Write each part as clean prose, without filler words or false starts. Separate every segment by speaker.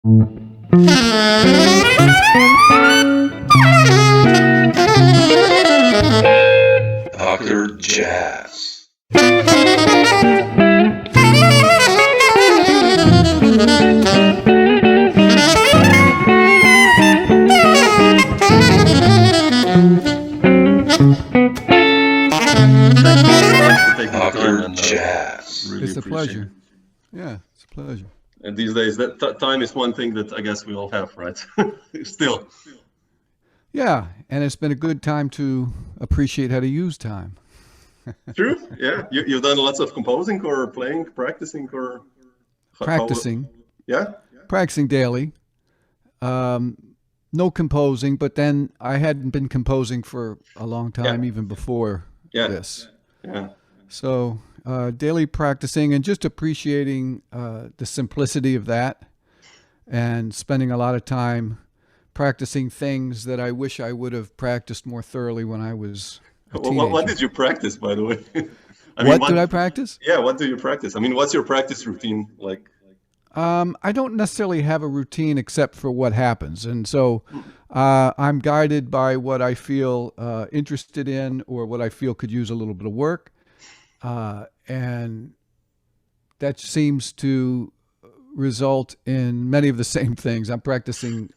Speaker 1: Dr. Jazz. Dr. Jazz.
Speaker 2: Really it's a pleasure. Yeah, it's a pleasure.
Speaker 3: And these days, that time is one thing that I guess we all have, right? Still.
Speaker 2: Yeah, and it's been a good time to appreciate how to use time.
Speaker 3: True. Yeah, you've done lots of composing or playing, practicing, or
Speaker 2: practicing.
Speaker 3: Yeah.
Speaker 2: Practicing daily. No composing, but then I hadn't been composing for a long time, even before this.
Speaker 3: Yeah.
Speaker 2: So daily practicing and just appreciating the simplicity of that, and spending a lot of time practicing things that I wish I would have practiced more thoroughly when I was a teenager.
Speaker 3: What did you practice, by the way?
Speaker 2: What did I practice?
Speaker 3: Yeah, what do you practice? I mean, what's your practice routine like?
Speaker 2: I don't necessarily have a routine except for what happens. And so I'm guided by what I feel interested in, or what I feel could use a little bit of work. And that seems to result in many of the same things. I'm practicing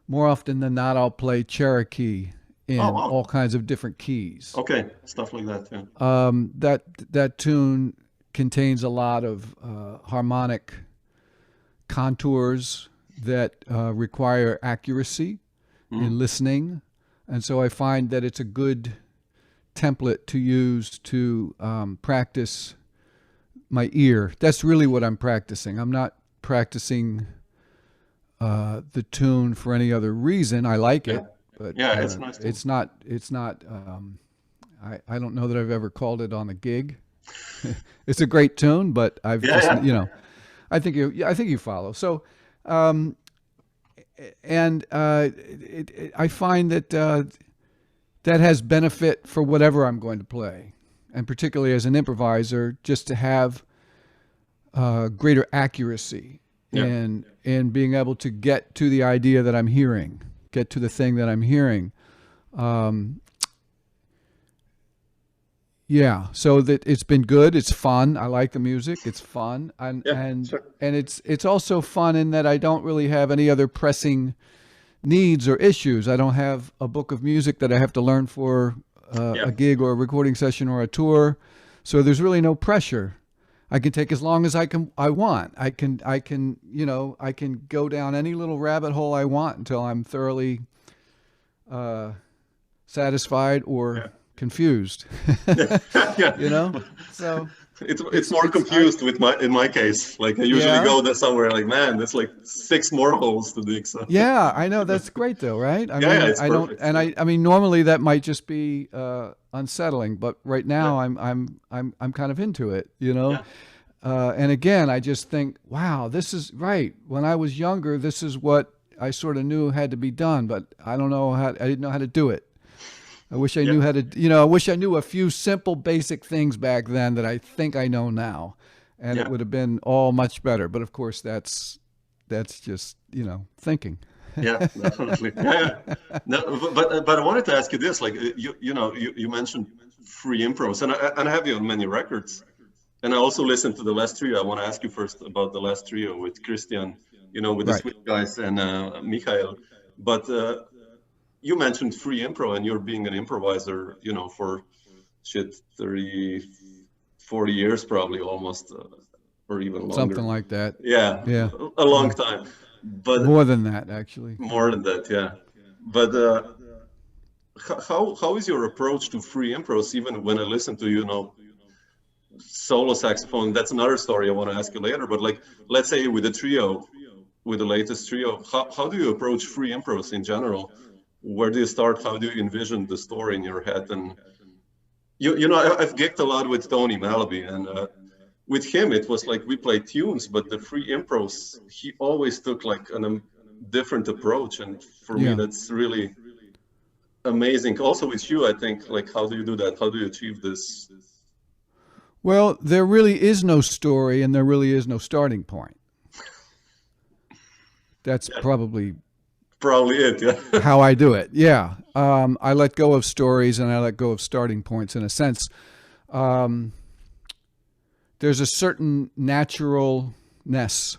Speaker 2: more often than not. I'll play Cherokee in all kinds of different keys.
Speaker 3: Okay, stuff like that. Yeah.
Speaker 2: That tune contains a lot of harmonic contours that require accuracy in listening, and so I find that it's a good template to use to practice my ear. That's really what I'm practicing. I'm not practicing the tune for any other reason. I like it, but
Speaker 3: it's nice.
Speaker 2: It's not. I don't know that I've ever called it on a gig. It's a great tune, but I've just I think you follow. So, I find that that has benefit for whatever I'm going to play, and particularly as an improviser, just to have greater accuracy in being able to get to the idea that I'm hearing, get to the thing that I'm hearing. So that it's been good. It's fun. I like the music. It's fun, and it's also fun in that I don't really have any other pressing needs or issues. I don't have a book of music that I have to learn for a gig or a recording session or a tour. So there's really no pressure. I can take as long as I want. I can go down any little rabbit hole I want until I'm thoroughly satisfied or confused. So
Speaker 3: it's more confused in my case. Like I usually go there somewhere like, man, there's like 6 more holes to dig. So
Speaker 2: I know, that's great though, right?
Speaker 3: It's perfect.
Speaker 2: I mean normally that might just be unsettling, but right now I'm kind of into it, and again I just think, wow, this is right. When I was younger, this is what I sort of knew had to be done, but I didn't know how to do it. I wish I knew how to, I wish I knew a few simple basic things back then that I think I know now, and it would have been all much better. But of course that's just, thinking.
Speaker 3: Yeah, definitely. No, but I wanted to ask you this, like, you mentioned free impros, and I have you on many records, and I also listened to the last trio. I want to ask you first about the last trio with Christian, with the Sweet Guys and Michael, but you mentioned free impro, and you're being an improviser, for 30, 40 years probably almost, or even longer.
Speaker 2: Something like that.
Speaker 3: Yeah. A long time. But
Speaker 2: more than that, actually.
Speaker 3: More than that, yeah. But how is your approach to free impros? Even when I listen to, solo saxophone, that's another story I want to ask you later. But like, let's say with the latest trio, how do you approach free impros in general? Where do you start? How do you envision the story in your head? And I've gigged a lot with Tony Malaby, and with him it was like we played tunes, but the free impros, he always took like a different approach, and for me that's really amazing. Also with you, I think, like, how do you do that? How do you achieve this?
Speaker 2: Well, there really is no story, and there really is no starting point. That's probably
Speaker 3: it. Yeah.
Speaker 2: how I do it. Yeah. I let go of stories and I let go of starting points in a sense. There's a certain naturalness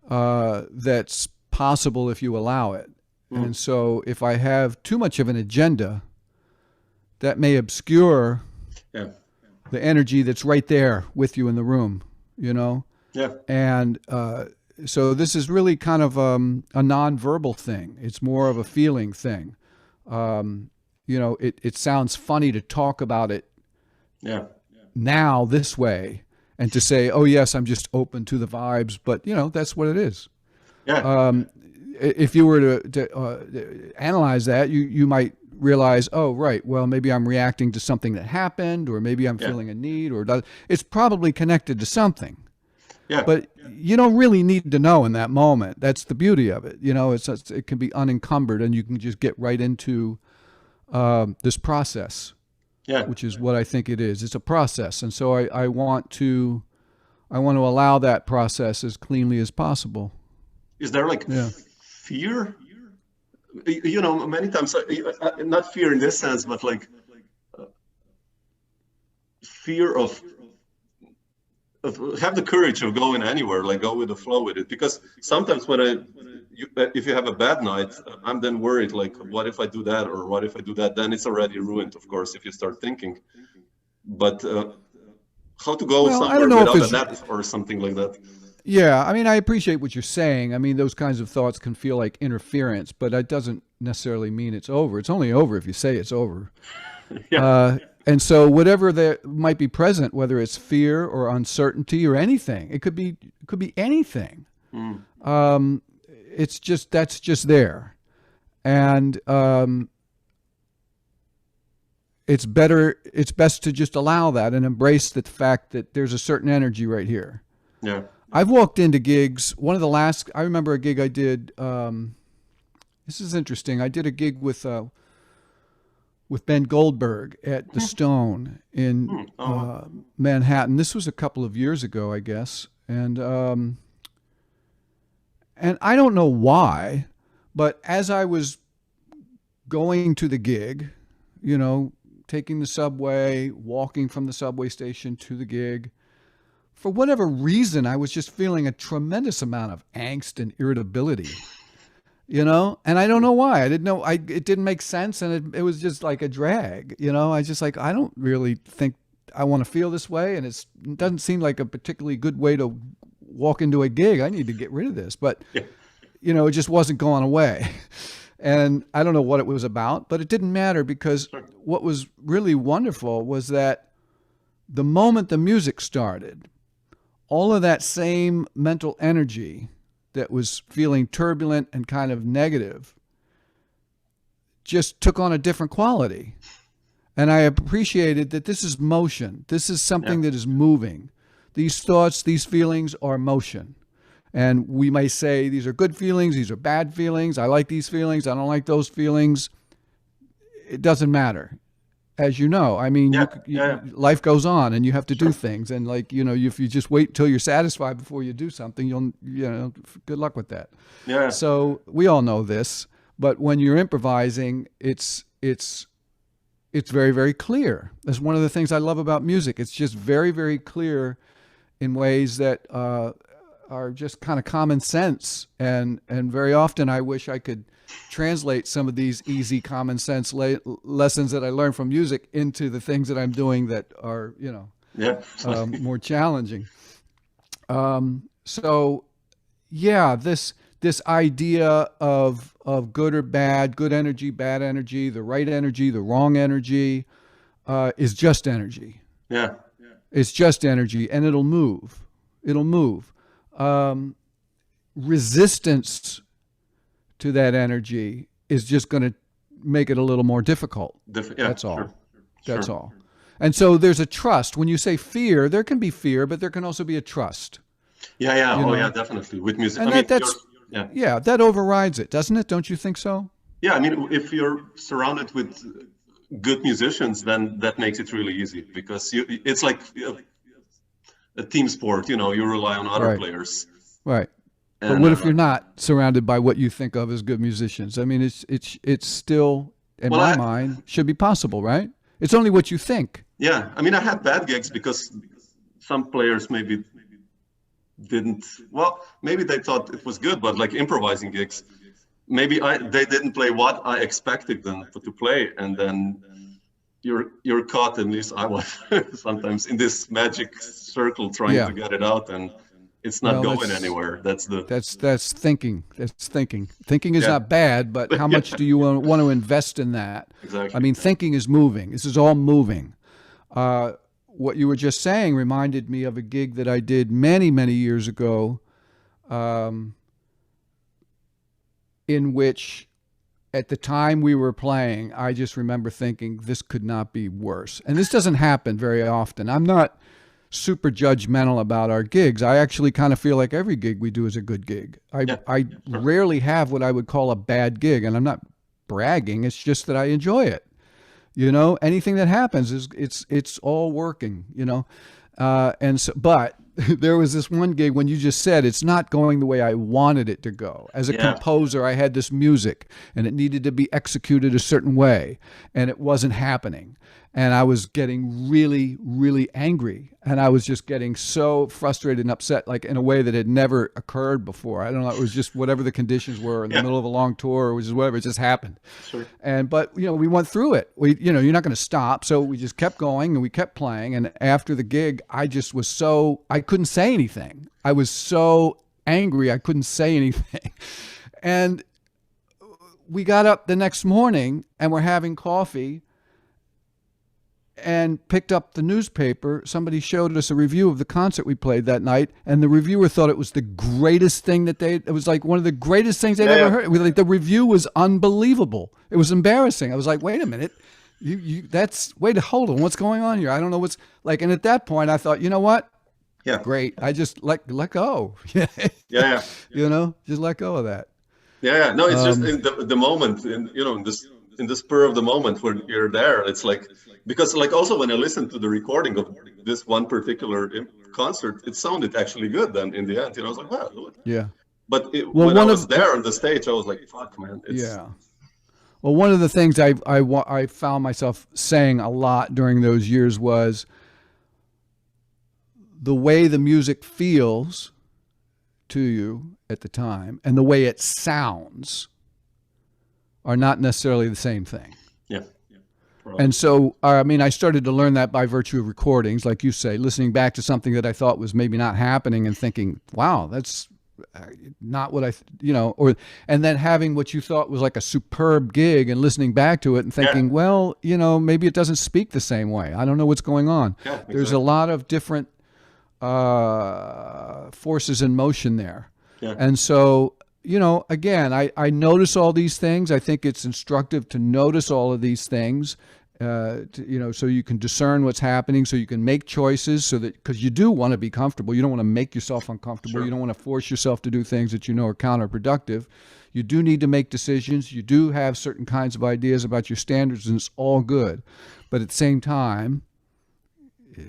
Speaker 2: that's possible if you allow it. And so if I have too much of an agenda, that may obscure the energy that's right there with you in the room, you know?
Speaker 3: Yeah.
Speaker 2: And so this is really kind of a nonverbal thing. It's more of a feeling thing. You know, it sounds funny to talk about it now this way and to say, oh, yes, I'm just open to the vibes. But, you know, that's what it is.
Speaker 3: Yeah.
Speaker 2: If you were to analyze that, you might realize, oh, right, well, maybe I'm reacting to something that happened, or maybe I'm feeling a need, or it's probably connected to something.
Speaker 3: Yeah.
Speaker 2: But you don't really need to know in that moment. That's the beauty of it. You know, it can be unencumbered, and you can just get right into this process, which is what I think it is. It's a process, and so I want to allow that process as cleanly as possible.
Speaker 3: Is there like fear? You know, many times, not fear in this sense, but like fear of have the courage of going anywhere, like go with the flow with it. Because sometimes if you have a bad night, I'm then worried, like, what if I do that, or what if I do that? Then it's already ruined, of course, if you start thinking. But how to go somewhere without a net or something like that?
Speaker 2: Yeah, I mean, I appreciate what you're saying. I mean, those kinds of thoughts can feel like interference, but that doesn't necessarily mean it's over. It's only over if you say it's over. And so whatever that might be present, whether it's fear or uncertainty or anything, it could be anything. It's just, that's just there. And it's best to just allow that and embrace the fact that there's a certain energy right here.
Speaker 3: Yeah.
Speaker 2: I've walked into gigs. I remember a gig I did. This is interesting. I did a gig with Ben Goldberg at the Stone in Manhattan. This was a couple of years ago, I guess. And I don't know why, but as I was going to the gig, you know, taking the subway, walking from the subway station to the gig, for whatever reason, I was just feeling a tremendous amount of angst and irritability, you know, and I don't know why. I didn't know. It didn't make sense, and it was just like a drag, you know. I just like, I don't really think I want to feel this way, and it doesn't seem like a particularly good way to walk into a gig. I need to get rid of this, but you know, it just wasn't going away. And I don't know what it was about, but it didn't matter, because what was really wonderful was that the moment the music started, all of that same mental energy that was feeling turbulent and kind of negative just took on a different quality. And I appreciated that this is motion. This is something that is moving. These thoughts, these feelings are motion. And we may say these are good feelings, these are bad feelings. I like these feelings, I don't like those feelings. It doesn't matter. As you know, I mean, life goes on, and you have to do things. And like, you know, if you just wait till you're satisfied before you do something, good luck with that. Yeah. So we all know this, but when you're improvising, it's very, very clear. That's one of the things I love about music. It's just very, very clear in ways that are just kind of common sense. And very often I wish I could translate some of these easy common sense lessons that I learned from music into the things that I'm doing that are, you know, more challenging. So yeah, this idea of good or bad, good energy, bad energy, the right energy, the wrong energy, is just energy.
Speaker 3: Yeah.
Speaker 2: It's just energy, and it'll move. Resistance to that energy is just going to make it a little more difficult. That's all. That's all. And so there's a trust. When you say fear, there can be fear, but there can also be a trust.
Speaker 3: Yeah. Yeah, definitely. With music.
Speaker 2: And that overrides it, doesn't it? Don't you think so?
Speaker 3: Yeah, I mean, if you're surrounded with good musicians, then that makes it really easy, because it's like a team sport, you know, you rely on other players.
Speaker 2: Right. But
Speaker 3: And
Speaker 2: what if you're not surrounded by what you think of as good musicians? I mean, it's still, in my mind, should be possible, right? It's only what you think.
Speaker 3: Yeah, I mean, I had bad gigs because some players maybe didn't. Well, maybe they thought it was good, but like improvising gigs, maybe they didn't play what I expected them to play, and then you're caught. At least I was sometimes in this magic circle trying to get it out, and it's not going anywhere. That's
Speaker 2: thinking. That's thinking. Thinking is not bad, but how much do you want to invest in that?
Speaker 3: Exactly.
Speaker 2: I mean, thinking is moving. This is all moving. What you were just saying reminded me of a gig that I did many, many years ago, in which at the time we were playing, I just remember thinking, this could not be worse. And this doesn't happen very often. I'm not super judgmental about our gigs. I actually kind of feel like every gig we do is a good gig. I rarely have what I would call a bad gig, and I'm not bragging. It's just that I enjoy it. You know, anything that happens it's all working, you know. And so, but there was this one gig when you just said it's not going the way I wanted it to go. As a composer, I had this music and it needed to be executed a certain way, and it wasn't happening. And I was getting really, really angry. And I was just getting so frustrated and upset, like in a way that had never occurred before. I don't know. It was just whatever the conditions were in the middle of a long tour, or which is whatever, it just happened.
Speaker 3: Sure.
Speaker 2: But, you know, we went through it. You're not going to stop. So we just kept going and we kept playing. And after the gig, I just was I couldn't say anything. I was so angry. I couldn't say anything. And we got up the next morning and we're having coffee and picked up the newspaper. Somebody showed us a review of the concert we played that night, and the reviewer thought it was the greatest thing it was like one of the greatest things they'd ever heard. Like, the review was unbelievable. It was embarrassing. I was like, wait a minute, hold on, what's going on here? I don't know what's like. And at that point I thought, you know what? Yeah. Great. I just let go.
Speaker 3: Yeah.
Speaker 2: You know, just let go of that.
Speaker 3: Yeah. No, it's just in the moment, in the spur of the moment when you're there. It's like, because like also when I listened to the recording of this one particular concert, it sounded actually good then in the end. You know, I was like, wow.
Speaker 2: Yeah.
Speaker 3: But when I was there on the stage, I was like, fuck, man.
Speaker 2: Well, one of the things I found myself saying a lot during those years was the way the music feels to you at the time and the way it sounds are not necessarily the same thing.
Speaker 3: Yeah.
Speaker 2: And so, I mean, I started to learn that by virtue of recordings, like you say, listening back to something that I thought was maybe not happening and thinking, wow, that's not what and then having what you thought was like a superb gig and listening back to it and thinking, well, maybe it doesn't speak the same way. I don't know what's going on. Yeah, exactly. There's a lot of different forces in motion there. Yeah. And so, again, I notice all these things. I think it's instructive to notice all of these things, so you can discern what's happening, so you can make choices, because you do want to be comfortable. You don't want to make yourself uncomfortable. Sure. You don't want to force yourself to do things that are counterproductive. You do need to make decisions. You do have certain kinds of ideas about your standards, and it's all good. But at the same time,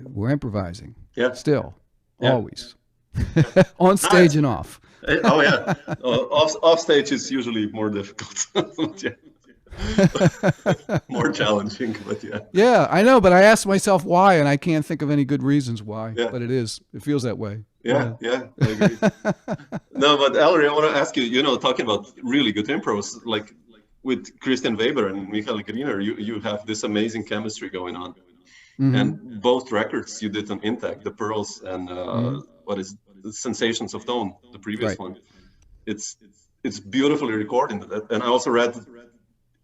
Speaker 2: we're improvising. Yeah. Still. Yeah. Always. On stage and off.
Speaker 3: Oh yeah, off stage is usually more difficult, more challenging. But
Speaker 2: yeah, I know. But I ask myself why, and I can't think of any good reasons why. Yeah. But it feels that way.
Speaker 3: Yeah, I agree. No, but Ellery, I want to ask you. Talking about really good impros, like with Christian Weber and Michael Griner, you have this amazing chemistry going on, and both records you did on Intact, the Pearls and what is the Sensations of Tone, the previous one. It's beautifully recorded, and I also read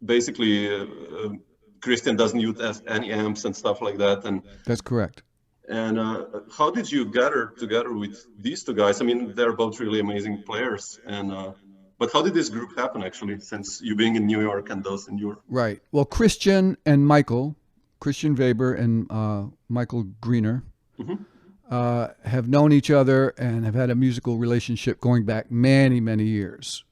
Speaker 3: basically Christian doesn't use any amps and stuff like that. And
Speaker 2: that's correct.
Speaker 3: And how did you gather together with these two guys? I mean, they're both really amazing players, and but how did this group happen actually? Since you being in New York and those in Europe.
Speaker 2: Right. Well, Christian Weber and Michael Griner. Have known each other and have had a musical relationship going back many, many years.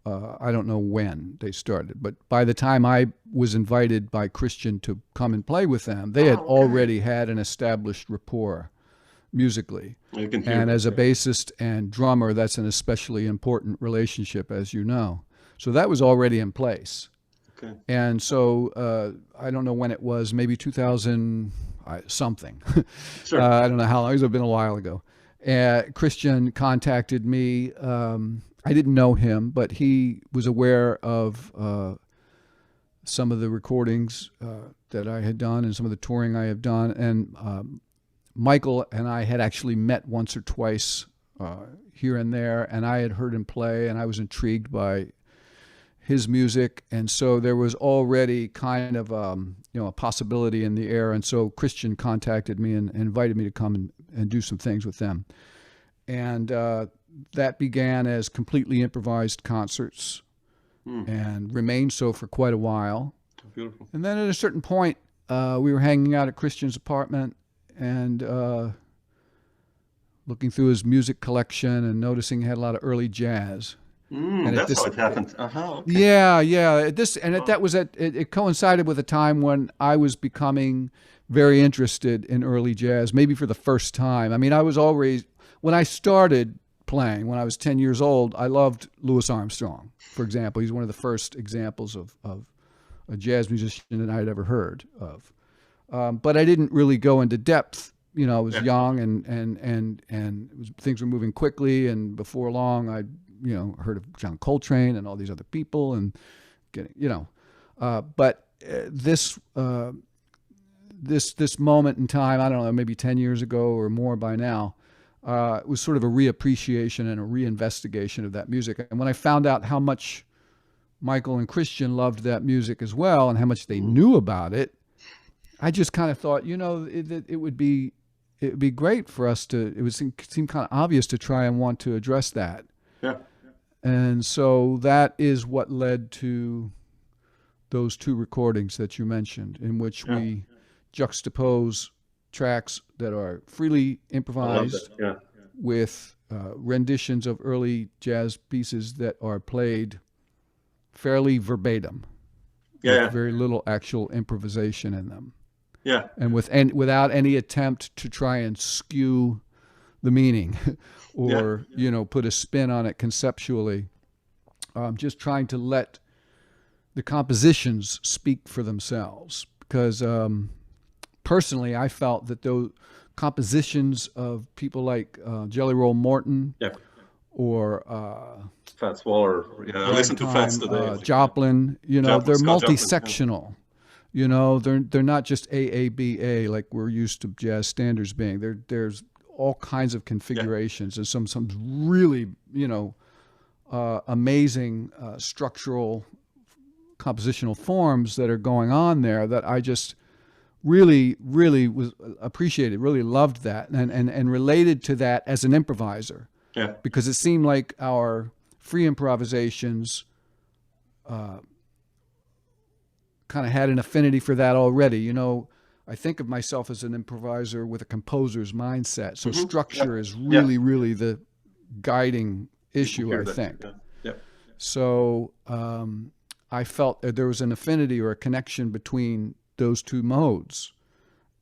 Speaker 2: I don't know when they started, but by the time I was invited by Christian to come and play with them, they had already had an established rapport musically.
Speaker 3: You can hear
Speaker 2: And
Speaker 3: it,
Speaker 2: as a
Speaker 3: yeah.
Speaker 2: bassist and drummer, that's an especially important relationship, as you know. So that was already in place.
Speaker 3: Okay.
Speaker 2: And so I don't know when it was, maybe 2000 something.
Speaker 3: Sure.
Speaker 2: I don't know how long. It's been a while ago. Christian contacted me. I didn't know him, but he was aware of some of the recordings that I had done and some of the touring I have done. And Michael and I had actually met once or twice here and there, and I had heard him play, and I was intrigued by his music, and so there was already kind of a possibility in the air. And so Christian contacted me and invited me to come and do some things with them, and that began as completely improvised concerts and remained so for quite a while.
Speaker 3: Beautiful.
Speaker 2: And then at a certain point, we were hanging out at Christian's apartment and looking through his music collection and noticing he had a lot of early jazz. And
Speaker 3: That's how it happened. Okay.
Speaker 2: Yeah. It coincided with a time when I was becoming very interested in early jazz, maybe for the first time. I mean, I was always, when I started playing, when I was 10 years old, I loved Louis Armstrong, for example. He's one of the first examples of a jazz musician that I had ever heard of. But I didn't really go into depth. You know, I was young and things were moving quickly, and before long I heard of John Coltrane and all these other people and but this moment in time, I don't know, maybe 10 years ago or more by now, it was sort of a reappreciation and a reinvestigation of that music. And when I found out how much Michael and Christian loved that music as well and how much they knew about it, I just kind of thought, it would be great for us to, it would seem kind of obvious to try and want to address that.
Speaker 3: Yeah.
Speaker 2: And so that is what led to those two recordings that you mentioned, in which we juxtapose tracks that are freely improvised with renditions of early jazz pieces that are played fairly verbatim, with very little actual improvisation in them.
Speaker 3: Yeah.
Speaker 2: And without any attempt to try and skew the meaning or, put a spin on it conceptually. Just trying to let the compositions speak for themselves. Because personally, I felt that those compositions of people like Jelly Roll Morton or
Speaker 3: Fats Waller, I listen to Fats today.
Speaker 2: Joplin, they're
Speaker 3: Scott
Speaker 2: multi-sectional. They're not just AABA like we're used to jazz standards being. There's all kinds of configurations and some really amazing structural compositional forms that are going on there that I just really was appreciated, really loved that and related to that as an improviser.
Speaker 3: Yeah.
Speaker 2: Because it seemed like our free improvisations kind of had an affinity for that already. I think of myself as an improviser with a composer's mindset. So structure is really the guiding issue, I think.
Speaker 3: Yeah.
Speaker 2: So I felt that there was an affinity or a connection between those two modes.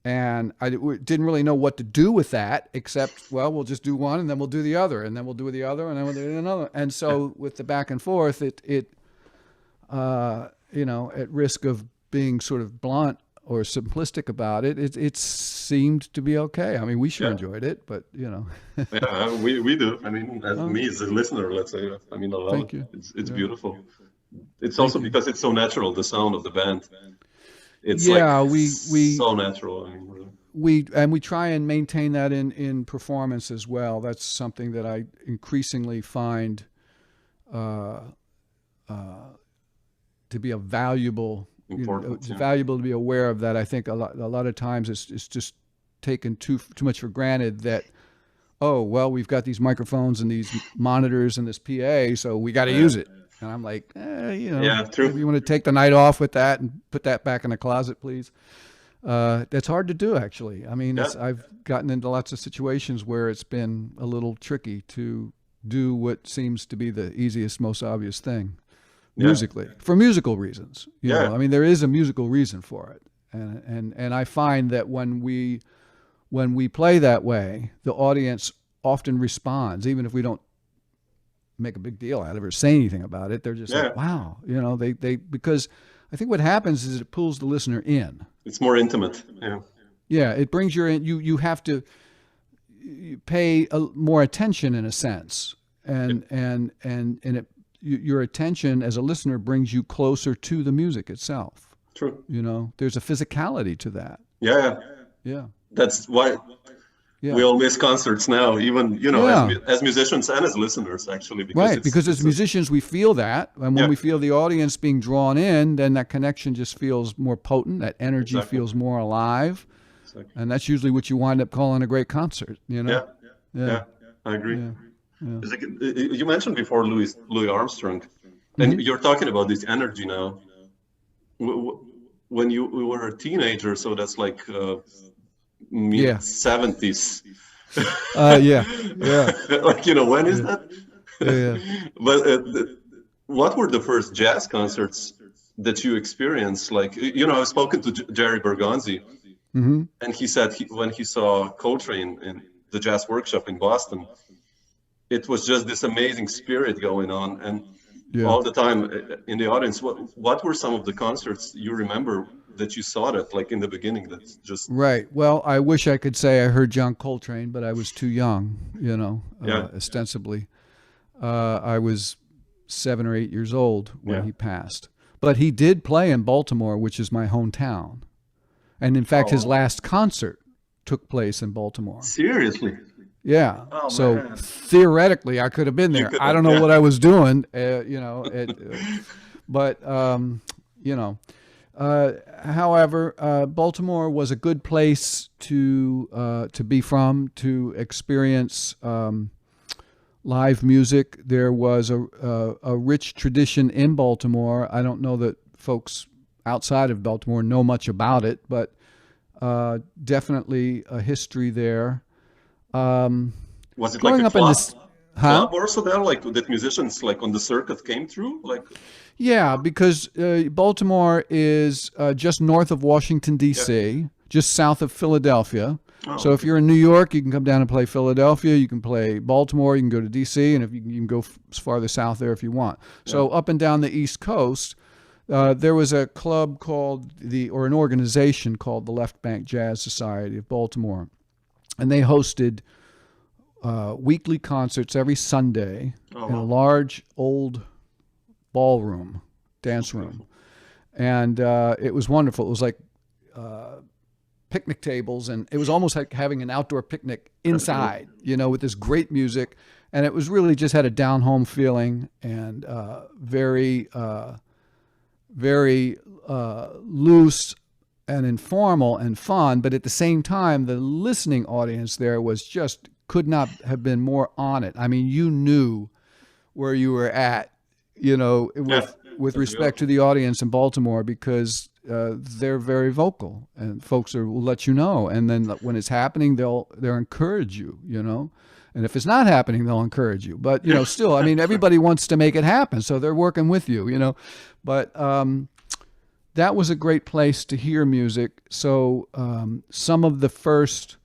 Speaker 2: And I didn't really know what to do with that, except, well, we'll just do one and then we'll do the other and then we'll do the other and then we'll do another. And so with the back and forth, it at risk of being sort of blunt or simplistic about it, it seemed to be okay. I mean, we sure enjoyed it, but
Speaker 3: yeah, we do. I mean, as me as a listener, let's say, I mean, I love
Speaker 2: Thank
Speaker 3: it.
Speaker 2: you.
Speaker 3: It's beautiful. It's also because it's so natural, the sound of the band. It's
Speaker 2: we
Speaker 3: so natural. I mean,
Speaker 2: we try and maintain that in performance as well. That's something that I increasingly find to be a valuable. It's valuable to be aware of that. I think a lot of times it's just taken too much for granted that, oh, well, we've got these microphones and these monitors and this PA, so we got to use it. And I'm like,
Speaker 3: true.
Speaker 2: Maybe you want to take the night off with that and put that back in the closet, please. That's hard to do, actually. I mean, I've gotten into lots of situations where it's been a little tricky to do what seems to be the easiest, most obvious thing. Musically, for musical reasons, I mean, there is a musical reason for it, and I find that when we when we play that way, the audience often responds, even if we don't make a big deal out of it or say anything about it. They're just like, wow, they because I think what happens is it pulls the listener in. It's more intimate. Yeah, it brings you have to pay more attention in a sense, and your attention as a listener brings you closer to the music itself. True. There's a physicality to that. Yeah. That's why we all miss concerts now, even as musicians and as listeners, actually. Because as musicians we feel that, and when we feel the audience being drawn in, then that connection just feels more potent. That energy feels more alive. And that's usually what you wind up calling a great concert, Yeah, I agree. Like, you mentioned before Louis Armstrong, and you're talking about this energy now. When you were a teenager, so that's like mid-70s. Like, when is that? But what were the first jazz concerts that you experienced? Like, I've spoken to Jerry Bergonzi. And he said when he saw Coltrane in the Jazz Workshop in Boston, it was just this amazing spirit going on, and all the time in the audience. What were some of the concerts you remember that you saw that, like in the beginning, that's just right? Well, I wish I could say I heard John Coltrane, but I was too young, ostensibly. I was 7 or 8 years old when he passed, but he did play in Baltimore, which is my hometown. And in fact, his last concert took place in Baltimore. Seriously? Yeah. Oh, so man. Theoretically, I could have been there. I don't know what I was doing, but however, Baltimore was a good place to be from, to experience live music. There was a rich tradition in Baltimore. I don't know that folks outside of Baltimore know much about it, but definitely a history there. Was it like a club also there, like that musicians like on the circuit came through? Like, yeah, because Baltimore is just north of Washington, D.C., just south of Philadelphia. So if you're in New York, you can come down and play Philadelphia. You can play Baltimore. You can go to D.C., and if you can go farther south there if you want. So up and down the East Coast, there was a club called or an organization called the Left Bank Jazz Society of Baltimore, and they hosted weekly concerts every Sunday in a large old ballroom, dance room, and it was wonderful. It was like picnic tables, and it was almost like having an outdoor picnic inside, with this great music, and it was really just had a down-home feeling and very loose and informal and fun, but at the same time, the listening audience there could not have been more on it. I mean, you knew where you were at, with respect to the audience in Baltimore, because they're very vocal, and folks will let you know. And then when it's happening, they'll encourage you, And if it's not happening, they'll encourage you. But, still, I mean, everybody wants to make it happen, so they're working with you, But that was a great place to hear music. So some of the first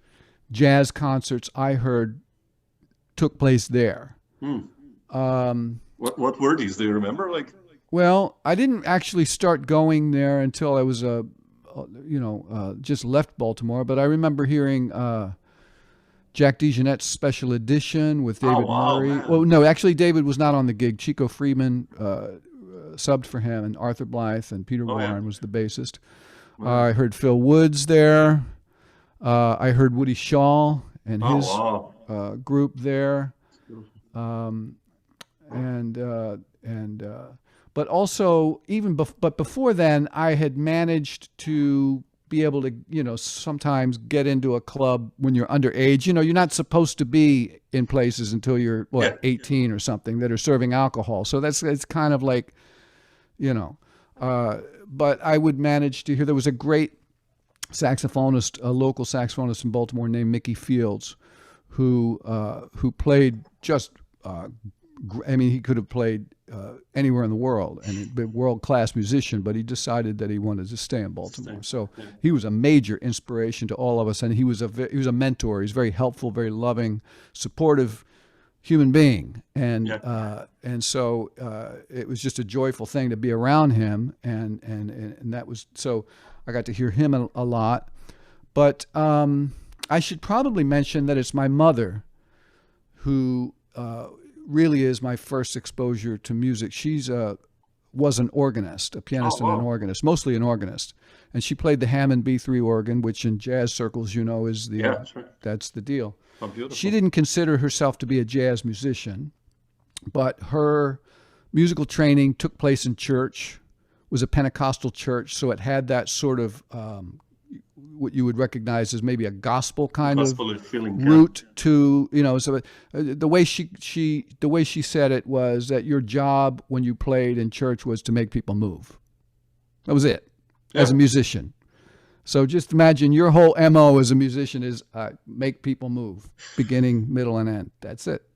Speaker 2: jazz concerts I heard took place there. What were these? Do you remember? Well, I didn't actually start going there until I was just left Baltimore. But I remember hearing Jack DeJohnette's special edition with David Murray. Man. Well, no, actually, David was not on the gig. Chico Freeman subbed for him, and Arthur Blythe and Peter Warren was the bassist. I heard Phil Woods there. I heard Woody Shaw and his group there. But also but before then, I had managed to be able to, sometimes get into a club when you're underage. You're not supposed to be in places until you're 18 or something that are serving alcohol. So it's kind of like, but I would manage to hear. There was a great saxophonist, a local saxophonist in Baltimore named Mickey Fields, who played just I mean, he could have played anywhere in the world and been a world-class musician, but he decided that he wanted to stay in Baltimore. So he was a major inspiration to all of us, and he was a mentor. He's very helpful, very loving, supportive human being, and so it was just a joyful thing to be around him, and that was so. I got to hear him a lot, but I should probably mention that it's my mother who really is my first exposure to music. She's was an organist, a pianist and an organist, mostly an organist, and she played the Hammond B3 organ, which in jazz circles, is the
Speaker 3: that's right.
Speaker 2: That's the deal.
Speaker 3: How beautiful.
Speaker 2: She didn't consider herself to be a jazz musician, but her musical training took place in church, was a Pentecostal church, so it had that sort of what you would recognize as maybe a gospel kind of root to, so the way she said it was that your job when you played in church was to make people move. That was it, as a musician. So just imagine your whole MO as a musician is make people move, beginning, middle, and end. That's it.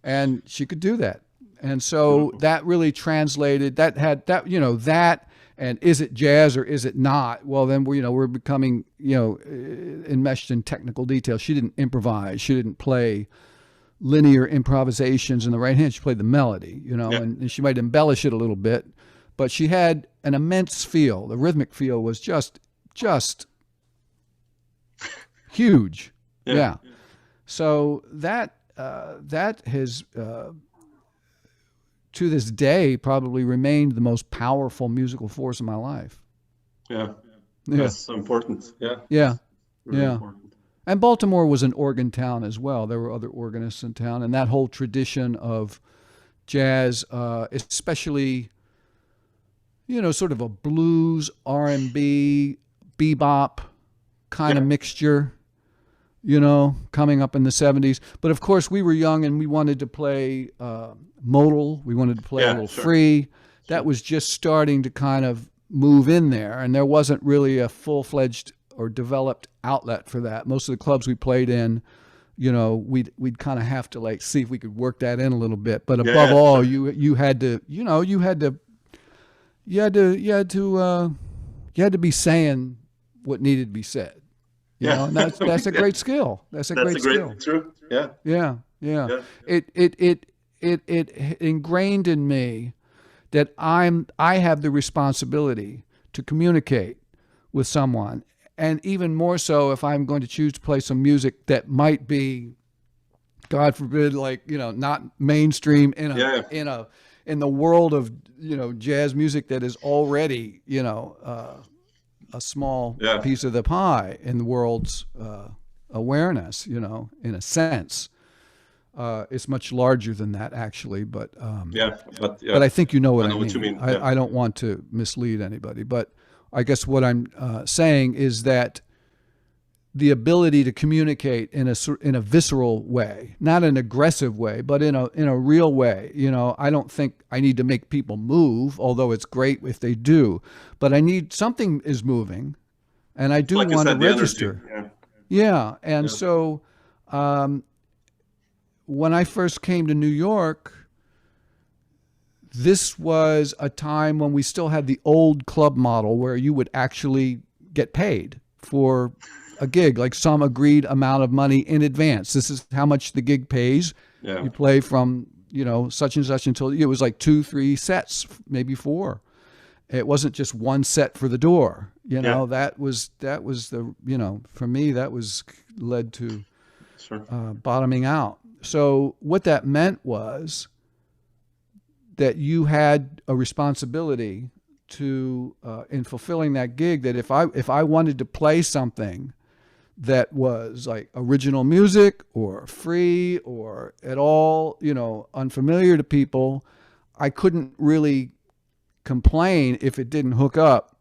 Speaker 2: And she could do that. And so that really translated, that had that, that, and is it jazz or is it not? Well, then we're becoming, enmeshed in technical detail. She didn't improvise. She didn't play linear improvisations in the right hand. She played the melody, and she might embellish it a little bit, but she had an immense feel. The rhythmic feel was just huge. Yeah. So that has to this day probably remained the most powerful musical force in my life.
Speaker 3: That's so important. Really important.
Speaker 2: And Baltimore was an organ town as well. There were other organists in town, and that whole tradition of jazz, especially sort of a blues, R&B, bebop kind of mixture, coming up in the 70s. But of course, we were young and we wanted to play modal. We wanted to play a little free. That was just starting to kind of move in there, and there wasn't really a full-fledged or developed outlet for that. Most of the clubs we played in, we'd kind of have to see if we could work that in a little bit. But above all, you had to be saying what needed to be said. And that's a great skill. That's a great skill.
Speaker 3: True.
Speaker 2: Yeah. It ingrained in me that I have the responsibility to communicate with someone, and even more so if I'm going to choose to play some music that might be, God forbid, not mainstream in the world of jazz music that is already a small piece of the pie in the world's awareness, in a sense. It's much larger than that, actually, but I think you know what I mean.
Speaker 3: What you mean.
Speaker 2: I don't want to mislead anybody, but I guess what I'm saying is that the ability to communicate in a visceral way, not an aggressive way, but in a real way. I don't think I need to make people move, although it's great if they do, but I need something is moving, and I do want to register. So when I first came to New York, this was a time when we still had the old club model where you would actually get paid for a gig, like some agreed amount of money in advance. This is how much the gig pays. You play from, such and such until it was like 2-3 sets, maybe 4. It wasn't just one set for the door. That was the, for me, that was led to bottoming out. So what that meant was that you had a responsibility to, in fulfilling that gig, that if I wanted to play something that was like original music or free or at all, unfamiliar to people, I couldn't really complain if it didn't hook up.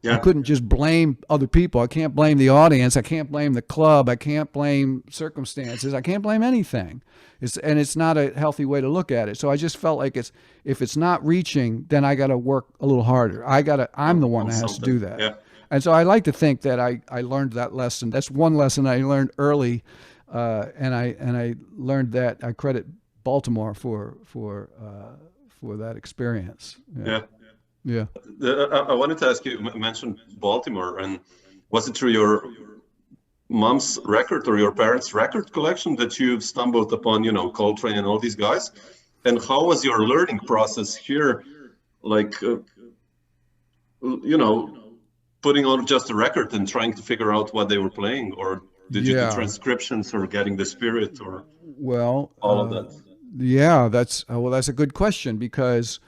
Speaker 2: I couldn't just blame other people. I can't blame the audience. I can't blame the club. I can't blame circumstances. I can't blame anything. It's not a healthy way to look at it. So I just felt like if it's not reaching, then I got to work a little harder. I'm the one that has to do that. And so I like to think that I learned that lesson. That's one lesson I learned early, and I learned that I credit Baltimore for that experience. Yeah.
Speaker 3: I wanted to ask you. You mentioned Baltimore, and was it through your mom's record or your parents' record collection that you stumbled upon, Coltrane and all these guys? And how was your learning process here? Like, putting on just a record and trying to figure out what they were playing, or did you do transcriptions or getting the spirit or all of that?
Speaker 2: Yeah, that's a good question, because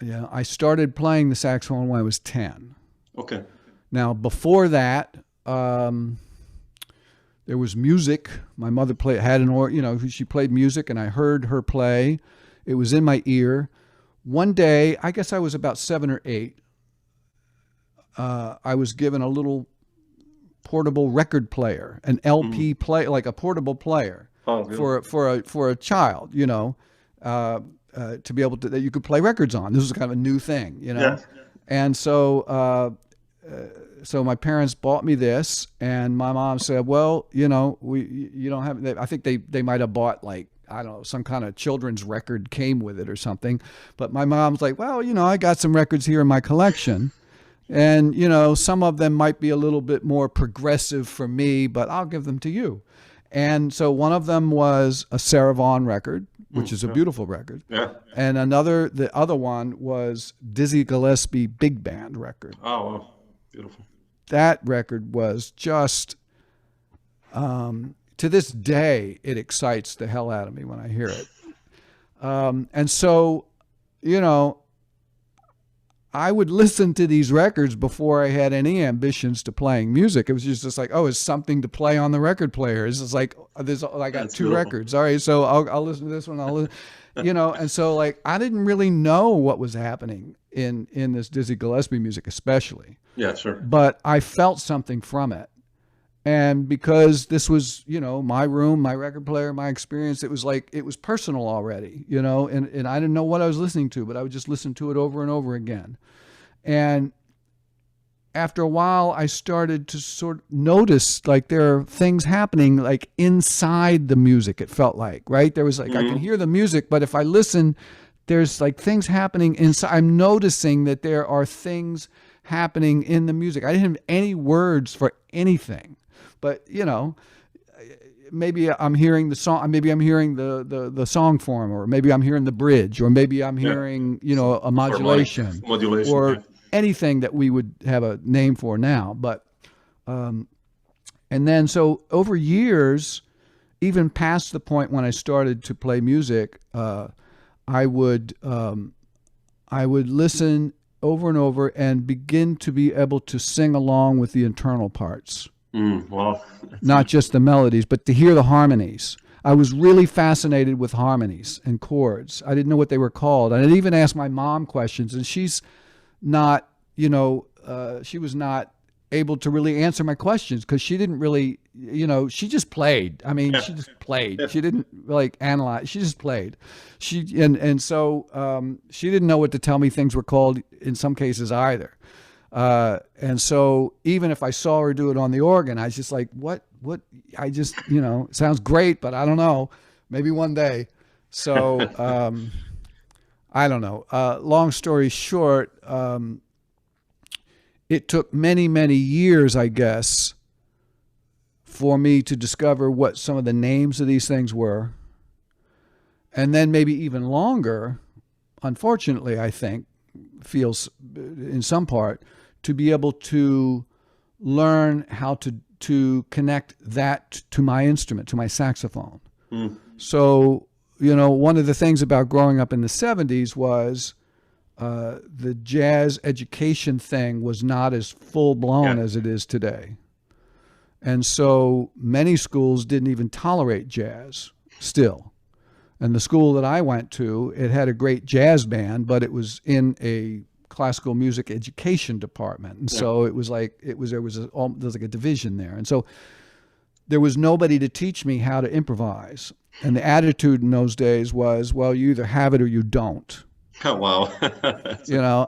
Speaker 2: I started playing the saxophone when I was 10.
Speaker 3: Okay.
Speaker 2: Now, before that, there was music. My mother she played music, and I heard her play. It was in my ear. One day, I guess I was about 7 or 8, I was given a little portable record player, an LP play, like a portable player for a child, to be able to, that you could play records on. This was kind of a new thing,
Speaker 3: Yes.
Speaker 2: And so my parents bought me this, and my mom said, well, you don't have, I think they might have bought, like, I don't know, some kind of children's record came with it or something. But my mom's like, well, I got some records here in my collection. And, some of them might be a little bit more progressive for me, but I'll give them to you. And so one of them was a Sarah Vaughan record, which is a beautiful record.
Speaker 3: Yeah.
Speaker 2: And the other one was Dizzy Gillespie Big Band record.
Speaker 3: Oh, wow. Beautiful.
Speaker 2: That record was just, to this day, it excites the hell out of me when I hear it. And so, I would listen to these records before I had any ambitions to playing music. It was just like, oh, it's something to play on the record player. It's just like, I got
Speaker 3: That's
Speaker 2: two
Speaker 3: beautiful.
Speaker 2: records. All right, so I'll listen to this one. I'll listen, and so, like, I didn't really know what was happening in this Dizzy Gillespie music, especially.
Speaker 3: Yeah, sure.
Speaker 2: But I felt something from it. And because this was, my room, my record player, my experience, it was like, it was personal already, and I didn't know what I was listening to, but I would just listen to it over and over again. And after a while, I started to sort of notice, like, there are things happening, like, inside the music, it felt like, right? There was, like, I can hear the music, but if I listen, there's, like, things happening inside. I'm noticing that there are things happening in the music. I didn't have any words for anything. But, maybe I'm hearing the song, maybe I'm hearing the song form, or maybe I'm hearing the bridge, or maybe I'm hearing, a modulation, or anything that we would have a name for now. But, and then, so over years, even past the point when I started to play music, I would listen over and over and begin to be able to sing along with the internal parts.
Speaker 3: Wow.
Speaker 2: Not just the melodies, but to hear the harmonies. I was really fascinated with harmonies and chords. I didn't know what they were called. I even asked my mom questions, and she's not, she was not able to really answer my questions, because she didn't really, she just played. I mean, she just played. She didn't like analyze. She just played. And so she didn't know what to tell me things were called in some cases either. And so even if I saw her do it on the organ, I was just like, what, I just, it sounds great, but I don't know, maybe one day. So, I don't know. Long story short, it took many, many years, I guess, for me to discover what some of the names of these things were. And then maybe even longer, unfortunately, I think, feels in some part, to be able to learn how to connect that to my instrument, to my saxophone. So, one of the things about growing up in the 70s was the jazz education thing was not as full-blown as it is today. And so many schools didn't even tolerate jazz still. And the school that I went to, it had a great jazz band, but it was in a classical music education department. And so it was like, there was like a division there. And so there was nobody to teach me how to improvise. And the attitude in those days was, well, you either have it or you don't.
Speaker 3: Oh, wow.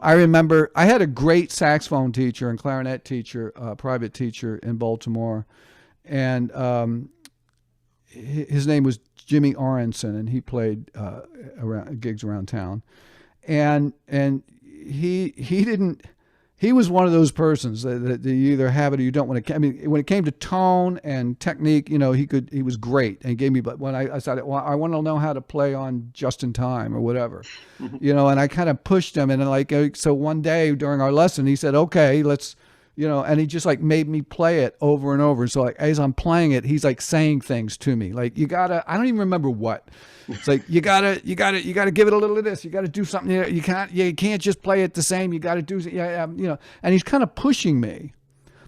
Speaker 2: I remember I had a great saxophone teacher and clarinet teacher, private teacher in Baltimore. And his name was Jimmy Aronson, and he played around gigs around town, and he was one of those persons that you either have it or you don't want to. I mean, when it came to tone and technique, you know, he was great, and he gave me. But when I said, well, I want to know how to play on Just in Time or whatever, you know, and I kind of pushed him, and like, so one day during our lesson, he said, okay, let's, you know, and he just like made me play it over and over. So like as I'm playing it, he's like saying things to me, like I don't even remember what. It's like you gotta give it a little of this. You gotta do something. You can't just play it the same. You gotta do, you know. And he's kind of pushing me,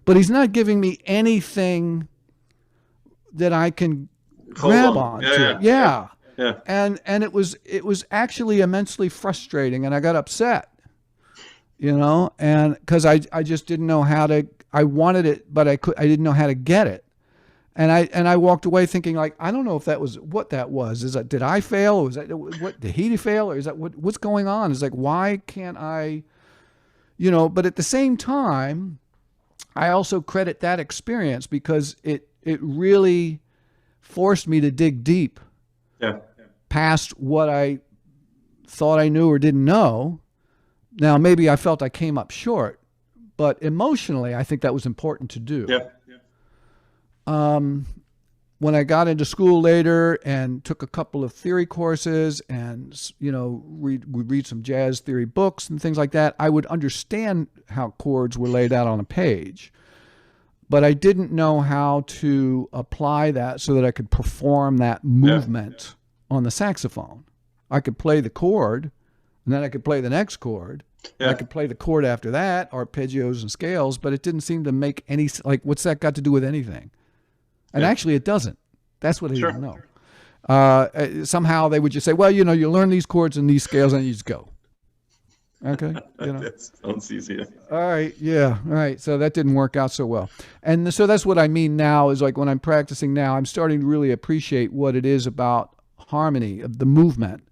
Speaker 2: but he's not giving me anything that I can grab on to. Yeah. And it was actually immensely frustrating, and I got upset, you know, and because I just didn't know how to. I wanted it, but I didn't know how to get it. And I walked away thinking, like, I don't know if that was what that was. Is that, did I fail, or was that what, did he fail, or is that what's going on? It's like, why can't I, you know? But at the same time, I also credit that experience because it really forced me to dig deep, past what I thought I knew or didn't know. Now maybe I felt I came up short, but emotionally, I think that was important to do. When I got into school later and took a couple of theory courses and, you know, read some jazz theory books and things like that, I would understand how chords were laid out on a page. But I didn't know how to apply that so that I could perform that movement on the saxophone. I could play the chord, and then I could play the next chord. I could play the chord after that, arpeggios and scales, but it didn't seem to make any, like, what's that got to do with anything? And actually it doesn't. That's what I didn't know. Somehow they would just say, well, you know, you learn these chords and these scales and you just go. Okay. You know?
Speaker 3: That sounds easy.
Speaker 2: All right. Yeah. All right. So that didn't work out so well. And so that's what I mean now is, like, when I'm practicing now, I'm starting to really appreciate what it is about harmony, of the movement,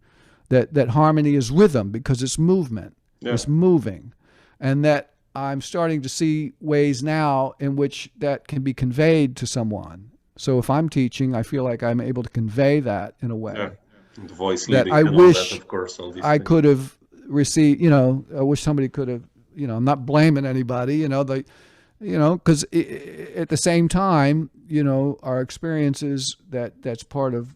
Speaker 2: that harmony is rhythm because it's movement. It's moving. And that I'm starting to see ways now in which that can be conveyed to someone. So if I'm teaching, I feel like I'm able to convey that in a way
Speaker 3: The voice
Speaker 2: that I wish that, of course, I could have received. You know, I wish somebody could have. You know, I'm not blaming anybody. You know, because at the same time, you know, our experiences that's part of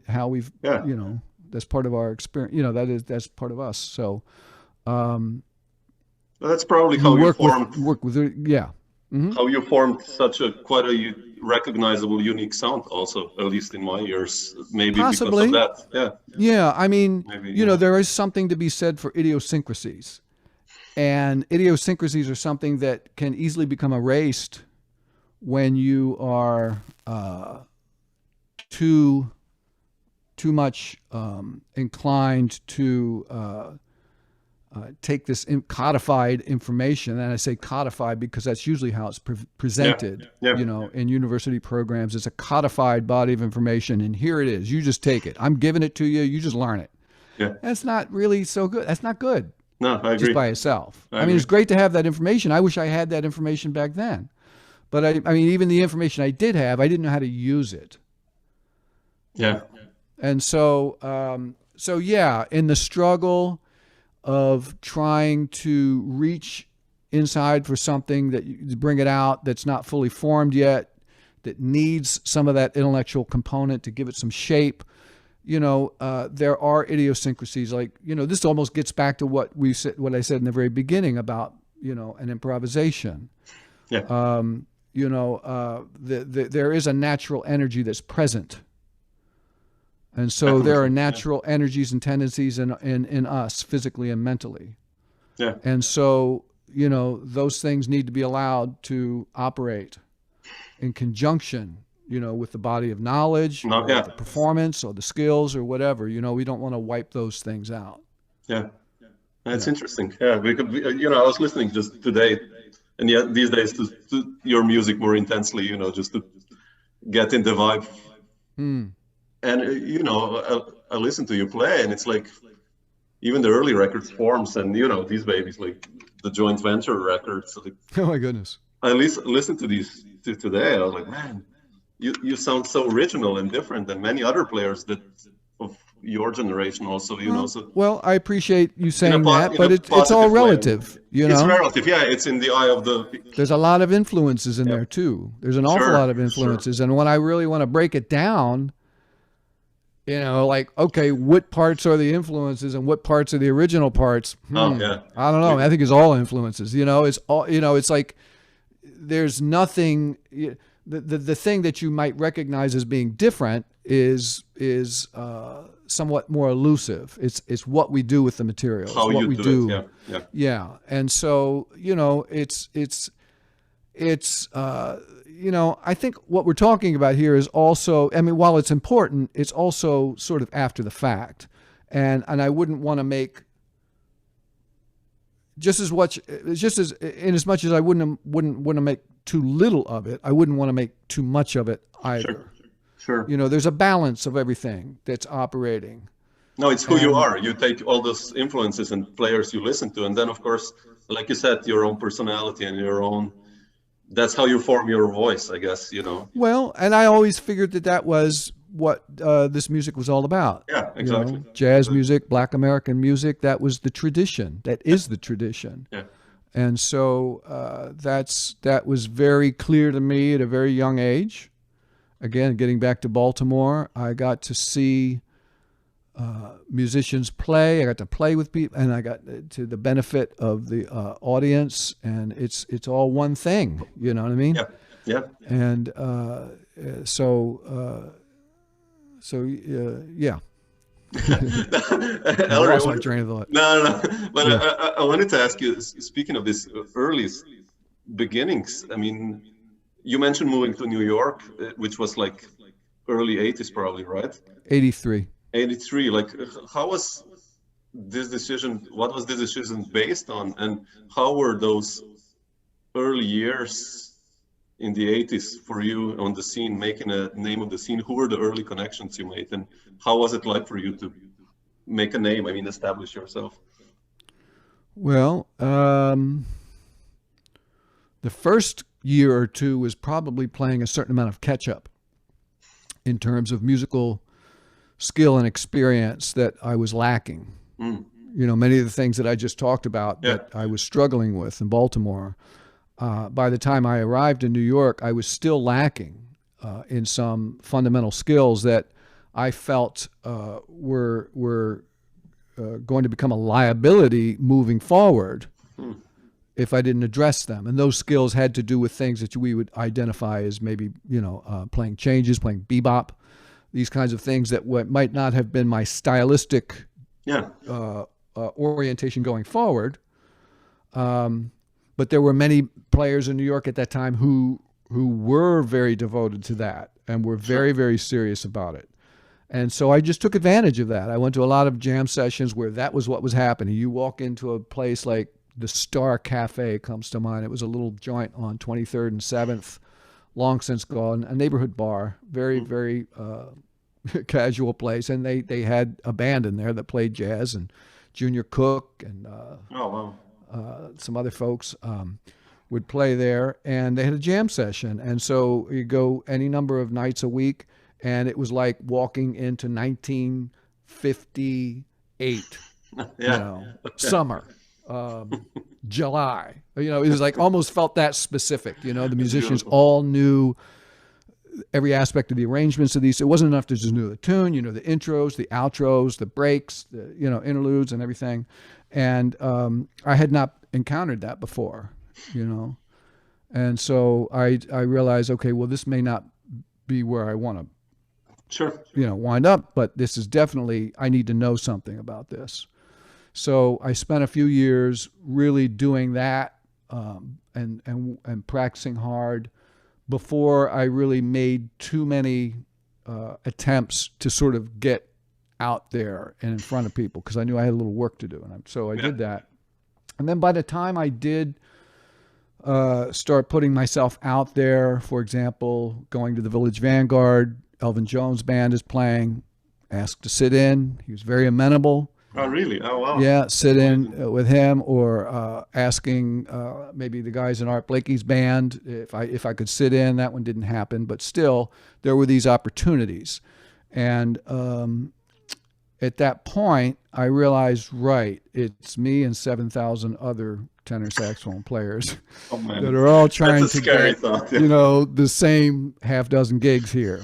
Speaker 2: how we've. You know, that's part of our experience. You know, that's part of us. So.
Speaker 3: That's probably how you formed.
Speaker 2: How
Speaker 3: you formed such quite a recognizable, unique sound. Also, at least in my ears, maybe
Speaker 2: possibly
Speaker 3: because of that.
Speaker 2: Yeah. I mean, maybe, you know, there is something to be said for idiosyncrasies, and idiosyncrasies are something that can easily become erased when you are too much inclined to. Take this codified information, and I say codified because that's usually how it's presented, you know, in university programs. It's a codified body of information, and here it is. You just take it. I'm giving it to you. You just learn it. That's not really so good. That's not good.
Speaker 3: No, I agree.
Speaker 2: Just by itself. I mean, it's great to have that information. I wish I had that information back then. But I mean, even the information I did have, I didn't know how to use it. And so, in the struggle of trying to reach inside for something that you bring it out that's not fully formed yet, that needs some of that intellectual component to give it some shape. You know, there are idiosyncrasies, like, you know, this almost gets back to what I said in the very beginning about, you know, an improvisation. You know, there is a natural energy that's present. And so there are natural energies and tendencies in us, physically and mentally. And so, you know, those things need to be allowed to operate in conjunction, you know, with the body of knowledge, or the performance, or the skills, or whatever. You know, we don't want to wipe those things out.
Speaker 3: That's interesting. Because, you know, I was listening just today, and these days to your music more intensely, you know, just to get in the vibe. And, you know, I listen to you play, and it's like, even the early records forms, and, you know, these babies, like the joint venture records. Like,
Speaker 2: oh, my goodness.
Speaker 3: I listened to these today, and I was like, man, you sound so original and different than many other players that of your generation also, you know. So
Speaker 2: well, I appreciate you saying that,
Speaker 3: in
Speaker 2: but
Speaker 3: a
Speaker 2: it's all
Speaker 3: positive way.
Speaker 2: relative, you
Speaker 3: It's
Speaker 2: know.
Speaker 3: relative, yeah. It's in the eye of the.
Speaker 2: There's a lot of influences in there too. There's an awful
Speaker 3: Sure,
Speaker 2: lot of influences, and when I really want to break it down, you know, like, okay, what parts are the influences and what parts are the original parts?
Speaker 3: Oh yeah.
Speaker 2: I don't know. I think it's all influences. You know, it's all. You know, it's like there's nothing. The thing that you might recognize as being different is somewhat more elusive. It's what we do with the materials.
Speaker 3: How
Speaker 2: what
Speaker 3: you
Speaker 2: we
Speaker 3: do it, yeah.
Speaker 2: Yeah, and so, you know, it's you know, I think what we're talking about here is also, I mean, while it's important, it's also sort of after the fact, and I wouldn't want to make just as in as much as I wouldn't want to make too little of it, I wouldn't want to make too much of it either.
Speaker 3: Sure.
Speaker 2: You know, there's a balance of everything that's operating.
Speaker 3: No, it's who you are. You take all those influences and players you listen to, and then of course, like you said, your own personality and your own. That's how you form your voice, I guess. You know.
Speaker 2: Well, and I always figured that was what this music was all about.
Speaker 3: Yeah, exactly.
Speaker 2: You know, jazz music, Black American music, that was the tradition. That is the tradition.
Speaker 3: Yeah.
Speaker 2: And so that was very clear to me at a very young age. Again, getting back to Baltimore, I got to see musicians play. I got to play with people, and I got to the benefit of the audience. And it's all one thing. You know what I mean?
Speaker 3: Yeah.
Speaker 2: And yeah. I lost my train of thought.
Speaker 3: No. But yeah. I wanted to ask you, speaking of this early beginnings, I mean, you mentioned moving to New York, which was like early 80s probably, right?
Speaker 2: 83.
Speaker 3: 83. Like, how was this decision, what was this decision based on? And how were those early years in the 80s for you on the scene, making a name of the scene? Who were the early connections you made? And how was it like for you to make a name, I mean, establish yourself?
Speaker 2: Well, the first year or two was probably playing a certain amount of catch up in terms of musical skill and experience that I was lacking. You know, many of the things that I just talked about that I was struggling with in Baltimore. By the time I arrived in New York, I was still lacking in some fundamental skills that I felt were going to become a liability moving forward if I didn't address them. And those skills had to do with things that we would identify as maybe, you know, playing changes, playing bebop, these kinds of things that might not have been my stylistic orientation going forward. But there were many players in New York at that time who were very devoted to that and were very, very serious about it. And so I just took advantage of that. I went to a lot of jam sessions where that was what was happening. You walk into a place like the Star Cafe comes to mind. It was a little joint on 23rd and 7th, long since gone, a neighborhood bar, very, very casual place. And they had a band in there that played jazz, and Junior Cook and some other folks would play there, and they had a jam session. And so you go any number of nights a week, and it was like walking into 1958, you know, summer, July. You know, it was like almost felt that specific. You know, the musicians all knew every aspect of the arrangements of these. It wasn't enough to just know the tune. You know, the intros, the outros, the breaks, the, you know, interludes and everything. And I had not encountered that before, you know. And so I realized, okay, well, this may not be where I want to, you know, wind up, but this is definitely, I need to know something about this. So I spent a few years really doing that and practicing hard before I really made too many attempts to sort of get out there and in front of people, because I knew I had a little work to do. And so I did that. And then by the time I did start putting myself out there, for example, going to the Village Vanguard, Elvin Jones' band is playing, asked to sit in. He was very amenable.
Speaker 3: Oh, really? Oh, wow.
Speaker 2: Yeah, sit in with him, or asking maybe the guys in Art Blakey's band if I could sit in. That one didn't happen, but still there were these opportunities. And at that point, I realized, right, it's me and 7,000 other tenor saxophone players that are all trying to get,
Speaker 3: thought,
Speaker 2: the same half dozen gigs here.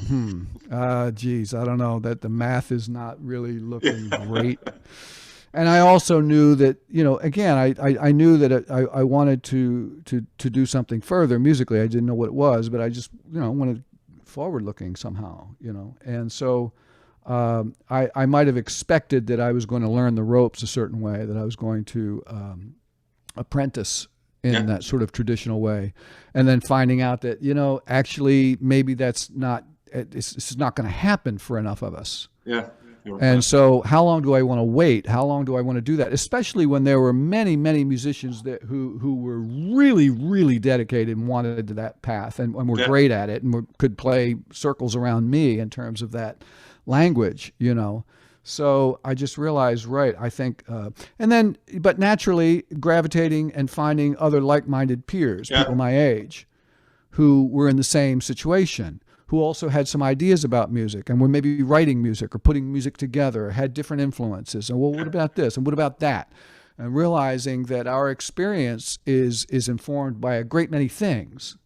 Speaker 2: Geez, I don't know, that the math is not really looking great. And I also knew that, again, I knew that I wanted to do something further musically. I didn't know what it was, but I just, wanted forward looking somehow, And so I might have expected that I was going to learn the ropes a certain way, that I was going to apprentice in that sort of traditional way, and then finding out that actually maybe this is not going to happen for enough of us. And so how long do I want to wait? How long do I want to do that? Especially when there were many musicians who were really, really dedicated and wanted to that path, and were great at it, and could play circles around me in terms of that language, So I just realized, right, I think, but naturally gravitating and finding other like-minded peers, people my age, who were in the same situation, who also had some ideas about music and were maybe writing music or putting music together, or had different influences. And well, what about this? And what about that? And realizing that our experience is informed by a great many things,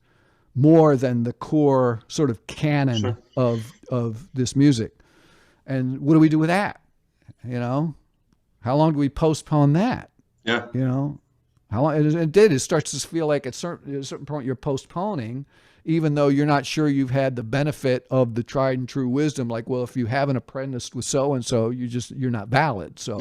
Speaker 2: more than the core sort of canon of this music. And what do we do with that? How long do we postpone that?
Speaker 3: Yeah.
Speaker 2: How long? It starts to feel like at a certain point you're postponing, even though you're not sure you've had the benefit of the tried and true wisdom. Like, well, if you haven't apprenticed with so and so, you're not valid. So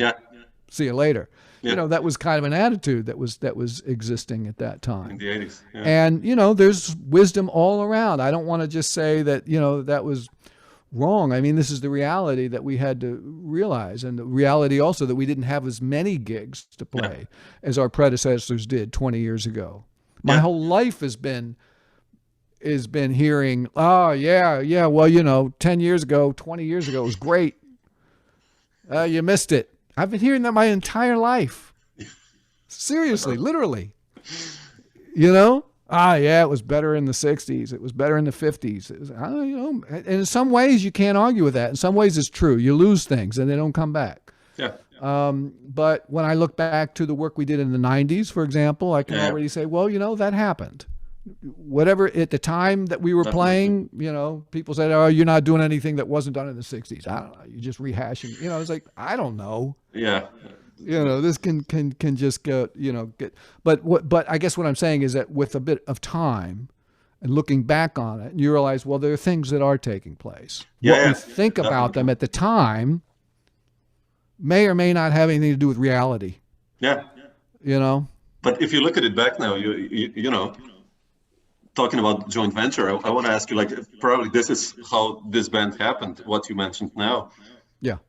Speaker 2: see you later. Yeah. That was kind of an attitude that was existing at that time
Speaker 3: in the 80s. Yeah.
Speaker 2: And there's wisdom all around. I don't want to just say that that was wrong. I mean, this is the reality that we had to realize, and the reality also that we didn't have as many gigs to play as our predecessors did 20 years ago. My whole life has been hearing, well, 10 years ago, 20 years ago, it was great. You missed it. I've been hearing that my entire life. Seriously, literally. It was better in the 60s. It was better in the 50s. It was, and in some ways you can't argue with that. In some ways it's true. You lose things and they don't come back.
Speaker 3: Yeah.
Speaker 2: But when I look back to the work we did in the 90s, for example, I can already say, well, that happened. Whatever at the time that we were playing, people said, oh, you're not doing anything that wasn't done in the 60s. I don't know. You're just rehashing. It's like, I don't know.
Speaker 3: Yeah.
Speaker 2: This can just go, but I guess what I'm saying is that with a bit of time and looking back on it, you realize, well, there are things that are taking place. What we think about them at the time may or may not have anything to do with reality.
Speaker 3: Yeah. But if you look at it back now, you know, talking about joint venture, I want to ask you, like, probably this is how this band happened, what you mentioned now.
Speaker 2: Yeah.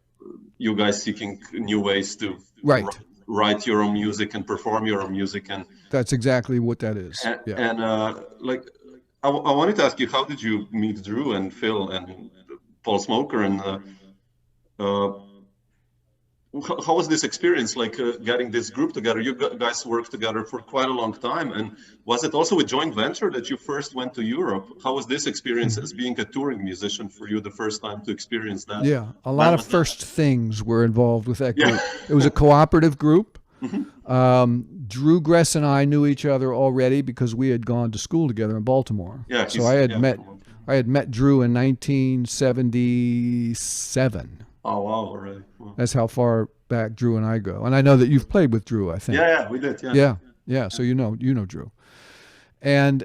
Speaker 3: You guys seeking new ways to write your own music and perform your own music. And
Speaker 2: that's exactly what that is.
Speaker 3: And I wanted to ask you, how did you meet Drew and Phil and Paul Smoker? And how was this experience, like getting this group together? You guys worked together for quite a long time. And was it also a joint venture that you first went to Europe? How was this experience as being a touring musician for you, the first time to experience that?
Speaker 2: Yeah, a lot of first things were involved with that group. It was a cooperative group. Drew Gress and I knew each other already because we had gone to school together in Baltimore.
Speaker 3: Yeah,
Speaker 2: so I had met Drew in 1977.
Speaker 3: Oh, wow, already. Wow.
Speaker 2: That's how far back Drew and I go. And I know that you've played with Drew, I think.
Speaker 3: Yeah, we did,
Speaker 2: Yeah, so you know Drew. And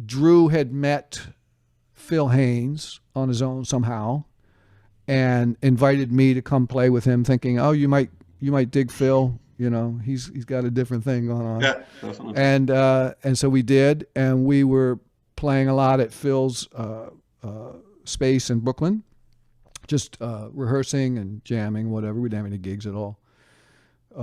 Speaker 2: Drew had met Phil Haynes on his own somehow and invited me to come play with him, thinking, oh, you might dig Phil. He's got a different thing going on.
Speaker 3: Yeah, definitely.
Speaker 2: And so we did, and we were playing a lot at Phil's space in Brooklyn. Just rehearsing and jamming, whatever. We didn't have any gigs at all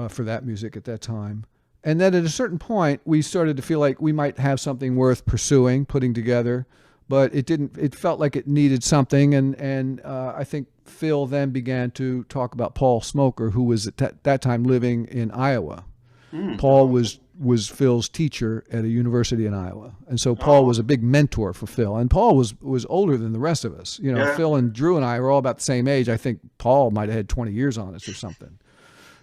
Speaker 2: for that music at that time. And then at a certain point, we started to feel like we might have something worth pursuing, putting together. but it didn't. It felt like it needed something, and I think Phil then began to talk about Paul Smoker, who was at that time living in Iowa. Paul was Phil's teacher at a university in Iowa, and so Paul was a big mentor for Phil. And Paul was older than the rest of us. You know, Phil and Drew and I were all about the same age. I think Paul might have had 20 years on us or something.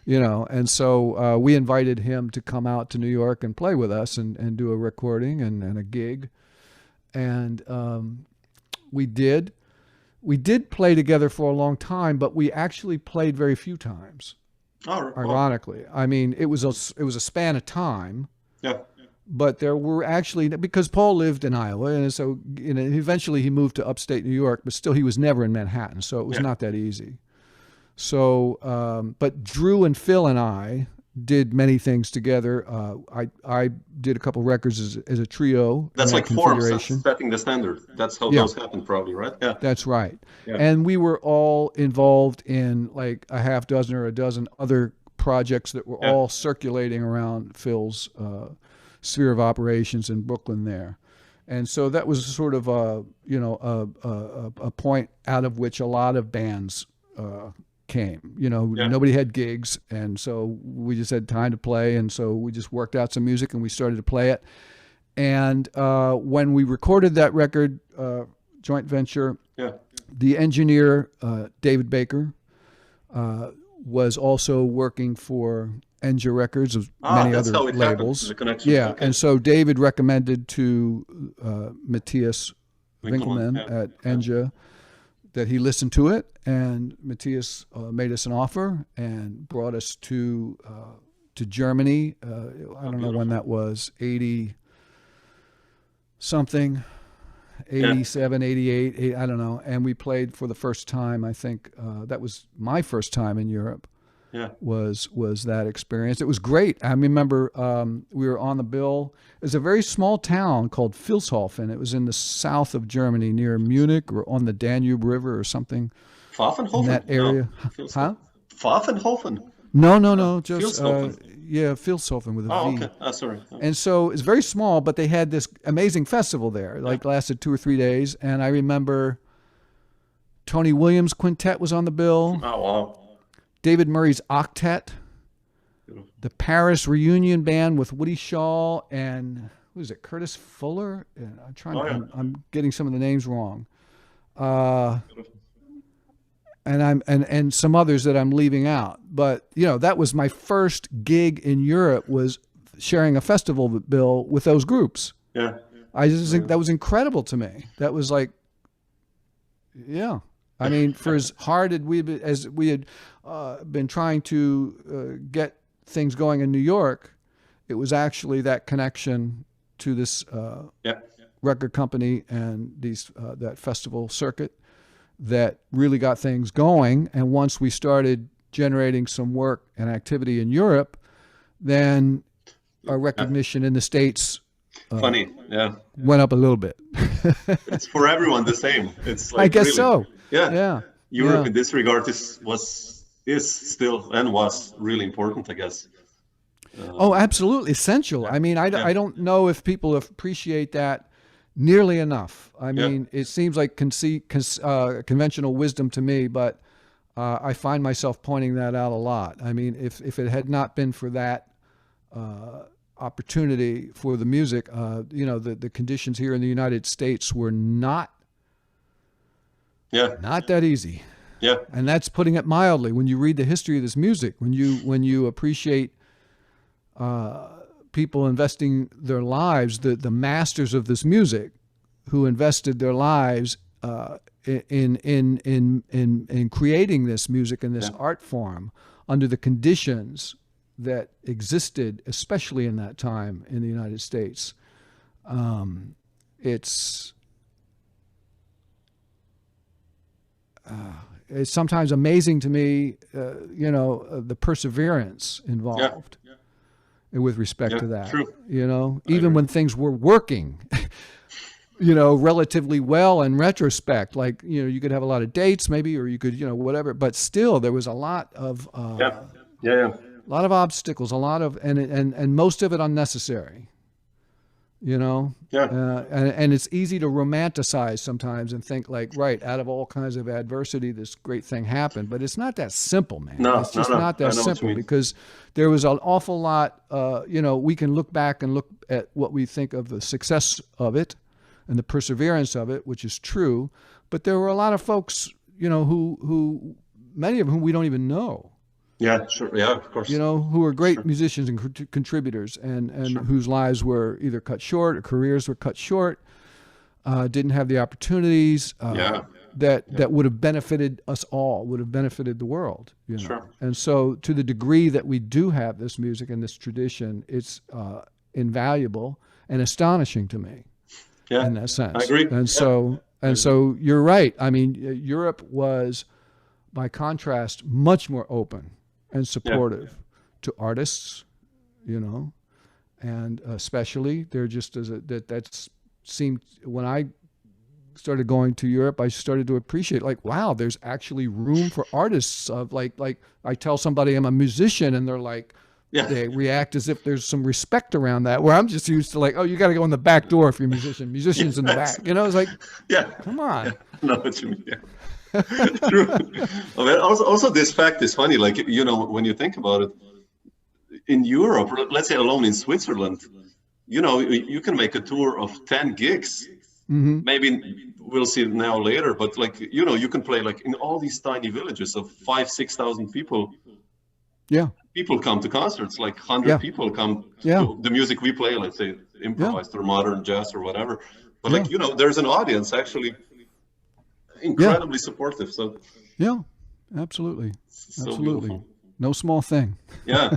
Speaker 2: You know, and so we invited him to come out to New York and play with us and do a recording and a gig. And we did play together for a long time, but we actually played very few times. Ironically, I mean, it was a span of time.
Speaker 3: Yeah.
Speaker 2: But there were actually, because Paul lived in Iowa, and so eventually he moved to upstate New York, but still he was never in Manhattan, so it was not that easy. So, but Drew and Phil and I did many things together. I did a couple records as a trio.
Speaker 3: That's like forms, that's setting the standard. That's how those happen, probably, right? Yeah.
Speaker 2: That's right. Yeah. And we were all involved in like a half dozen or a dozen other projects that were all circulating around Phil's sphere of operations in Brooklyn there. And so that was sort of a point out of which a lot of bands came. You know, nobody had gigs, and so we just had time to play, and so we just worked out some music and we started to play it. And when we recorded that record, joint venture, the engineer David Baker was also working for Enja Records of many other labels. And so David recommended to Matthias Winkelmann at Enja that he listened to it, and Matthias made us an offer and brought us to Germany. I don't know when that was, 80 something, 87, 88, I don't know. And we played for the first time. I think that was my first time in Europe. Was that experience. It was great. I remember we were on the bill. It was a very small town called Vilshofen. It was in the south of Germany near Munich or on the Danube River or something.
Speaker 3: Pfaffenhofen?
Speaker 2: In that area.
Speaker 3: No. Huh? Pfaffenhofen?
Speaker 2: No. Just, Vilshofen with a V.
Speaker 3: Oh, okay. Sorry.
Speaker 2: And so it's very small, but they had this amazing festival there. Like lasted 2 or 3 days. And I remember Tony Williams' quintet was on the bill.
Speaker 3: Oh, wow.
Speaker 2: David Murray's Octet, the Paris Reunion Band with Woody Shaw and who is it? Curtis Fuller. I'm getting some of the names wrong, and some others that I'm leaving out. But you know, that was my first gig in Europe, was sharing a festival bill with those groups.
Speaker 3: Yeah.
Speaker 2: I just think that was incredible to me. That was like, I mean, for as hard as we had been trying to get things going in New York, it was actually that connection to this record company and that festival circuit that really got things going. And once we started generating some work and activity in Europe, then our recognition in the States went up a little bit.
Speaker 3: It's for everyone the same. It's like,
Speaker 2: I guess so.
Speaker 3: Yeah. Europe in this regard is still and was really important, I guess.
Speaker 2: Absolutely essential. I mean, I don't know if people appreciate that nearly enough. I mean, it seems like conventional wisdom to me, but I find myself pointing that out a lot. I mean, if it had not been for that opportunity for the music, the conditions here in the United States were not that easy.
Speaker 3: Yeah.
Speaker 2: And that's putting it mildly. When you read the history of this music, when you appreciate people investing their lives, the masters of this music who invested their lives in creating this music and this art form under the conditions that existed, especially in that time in the United States. It's sometimes amazing to me, the perseverance involved with respect to that.
Speaker 3: True.
Speaker 2: Even when things were working, relatively well in retrospect, like, you could have a lot of dates maybe, or you could, whatever, but still there was a lot of, a lot of obstacles, a lot of, and most of it unnecessary. you know?
Speaker 3: Yeah.
Speaker 2: And it's easy to romanticize sometimes and think like, right, out of all kinds of adversity, this great thing happened. But it's not that simple, man.
Speaker 3: No,
Speaker 2: it's just
Speaker 3: no.
Speaker 2: not that
Speaker 3: I know what you
Speaker 2: simple,
Speaker 3: mean.
Speaker 2: because there was an awful lot, you know, we can look back and look at what we think of the success of it and the perseverance of it, which is true. But there were a lot of folks, you know, who many of whom we don't even know.
Speaker 3: Yeah, sure. Yeah, of course.
Speaker 2: You know, who are great musicians and contributors, and whose lives were either cut short or careers were cut short, didn't have the opportunities that would have benefited us all, would have benefited the world. You know?
Speaker 3: Sure.
Speaker 2: And so to the degree that we do have this music and this tradition, it's invaluable and astonishing to me in that sense.
Speaker 3: I agree.
Speaker 2: And so you're right. I mean, Europe was, by contrast, much more open and supportive to artists, you know, and especially there just as that seemed, when I started going to Europe, I started to appreciate, like, wow, there's actually room for artists of like I tell somebody I'm a musician and they're like, they react as if there's some respect around that, where I'm just used to like, oh, you got to go in the back door if you're a musician. Musicians in the back, you know, it's like, come on.
Speaker 3: Yeah. No, what you mean. Yeah. True. Well, also this fact is funny, like, you know, when you think about it, in Europe, let's say alone in Switzerland, you know, you can make a tour of 10 gigs.
Speaker 2: Mm-hmm.
Speaker 3: Maybe we'll see it now later, but like, you know, you can play like in all these tiny villages of 5,000-6,000 people.
Speaker 2: Yeah.
Speaker 3: People come to concerts, like 100 people come to the music we play, let's say improvised or modern jazz or whatever. But like, you know, there's an audience actually incredibly supportive. So
Speaker 2: absolutely.
Speaker 3: So
Speaker 2: Absolutely.
Speaker 3: beautiful.
Speaker 2: No small thing.
Speaker 3: Yeah.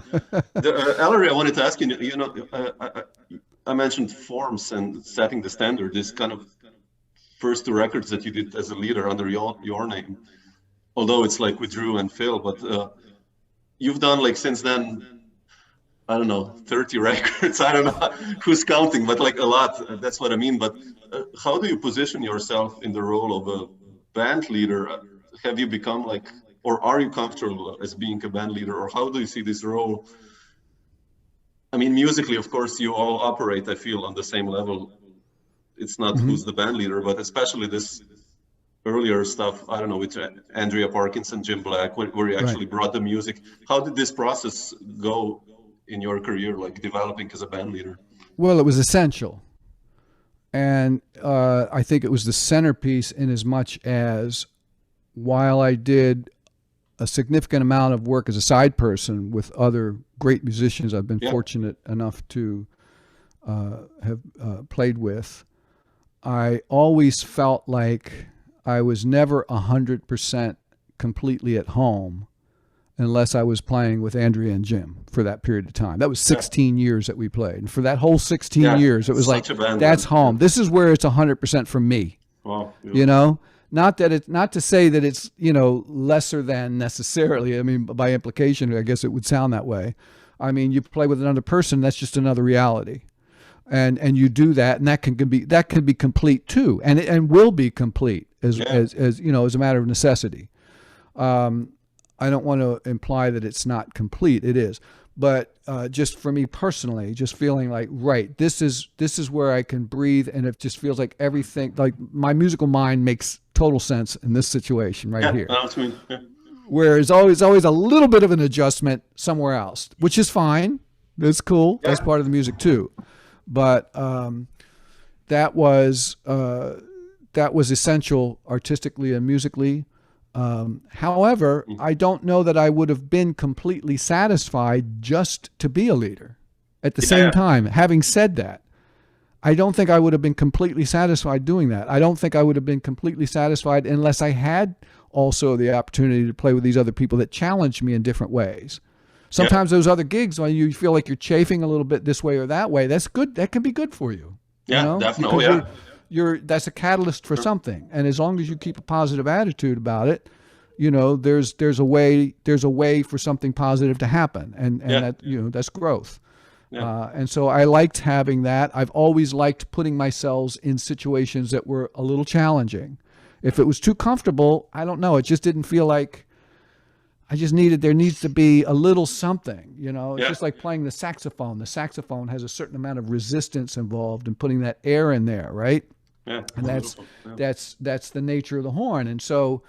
Speaker 3: Ellery, I wanted to ask you, you know, I mentioned forms and setting the standard, this kind of first two records that you did as a leader under your name, although it's like with Drew and Phil, but you've done like since then, I don't know, 30 records. I don't know who's counting, but like a lot. That's what I mean. But how do you position yourself in the role of a band leader? Have you become like, or are you comfortable as being a band leader, or how do you see this role? I mean, musically, of course, you all operate, I feel, on the same level. It's not who's the band leader, but especially this earlier stuff, I don't know, with Andrea Parkins and Jim Black, where you actually brought the music. How did this process go in your career, like developing as a band leader?
Speaker 2: Well, it was essential. And I think it was the centerpiece, in as much as while I did a significant amount of work as a side person with other great musicians I've been fortunate enough to have played with, I always felt like I was never 100% completely at home unless I was playing with Andrea and Jim for that period of time. That was 16 years that we played. And for that whole 16 years, it was like, that's home. This is where it's 100% from me.
Speaker 3: Wow.
Speaker 2: You know? Not to say that it's, you know, lesser than necessarily. I mean, by implication, I guess it would sound that way. I mean, you play with another person, that's just another reality. And you do that, and that can be complete too. And will be complete as you know, as a matter of necessity. I don't want to imply that it's not complete. It is. But just for me personally, just feeling like, right, this is where I can breathe, and it just feels like everything, like my musical mind makes total sense in this situation here.
Speaker 3: That's me. Yeah.
Speaker 2: Whereas always a little bit of an adjustment somewhere else, which is fine. That's cool. That's part of the music too. But that was essential artistically and musically. However, I don't know that I would have been completely satisfied just to be a leader. At the same time, having said that, I don't think I would have been completely satisfied doing that. I don't think I would have been completely satisfied unless I had also the opportunity to play with these other people that challenged me in different ways. Sometimes those other gigs, when you feel like you're chafing a little bit this way or that way, that's good. That can be good for you.
Speaker 3: Yeah,
Speaker 2: you know?
Speaker 3: definitely.
Speaker 2: That's a catalyst for something. And as long as you keep a positive attitude about it, you know, there's a way for something positive to happen. And that, you know, that's growth. Yeah. And so I liked having that. I've always liked putting myself in situations that were a little challenging. If it was too comfortable, I don't know. It just didn't feel like there needs to be a little something, you know. It's
Speaker 3: Yeah.
Speaker 2: just like playing the saxophone. The saxophone has a certain amount of resistance involved in putting that air in there, right?
Speaker 3: Yeah.
Speaker 2: And
Speaker 3: Beautiful. Yeah.
Speaker 2: that's the nature of the horn. And so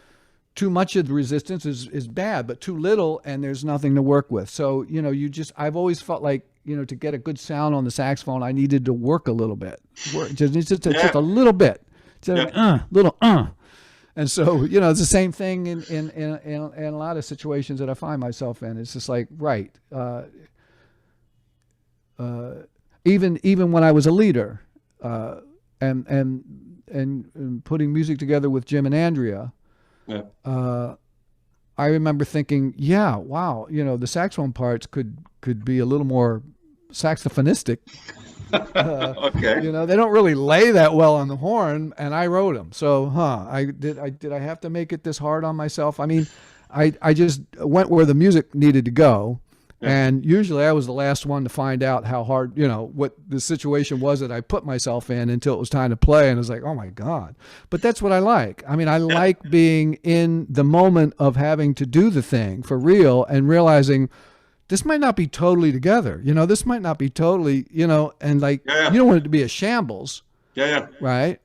Speaker 2: too much of the resistance is bad, but too little and there's nothing to work with. So, you know, I've always felt like, you know, to get a good sound on the saxophone, I needed to work a little bit. Just a little bit. Just little. And so, you know, it's the same thing in a lot of situations that I find myself in. It's just like, right. Even when I was a leader, and putting music together with Jim and Andrea, I remember thinking, yeah, wow, you know, the saxophone parts could be a little more saxophonistic.
Speaker 3: Okay.
Speaker 2: You know, they don't really lay that well on the horn, and I wrote them. So, did I have to make it this hard on myself? I mean, I just went where the music needed to go. And usually I was the last one to find out how hard, you know, what the situation was that I put myself in until it was time to play. And it was like, oh my God. But that's what I like. I mean, I like being in the moment of having to do the thing for real and realizing this might not be totally together. You know, this might not be totally, you know, and like, you don't want it to be a shambles.
Speaker 3: Yeah.
Speaker 2: Right.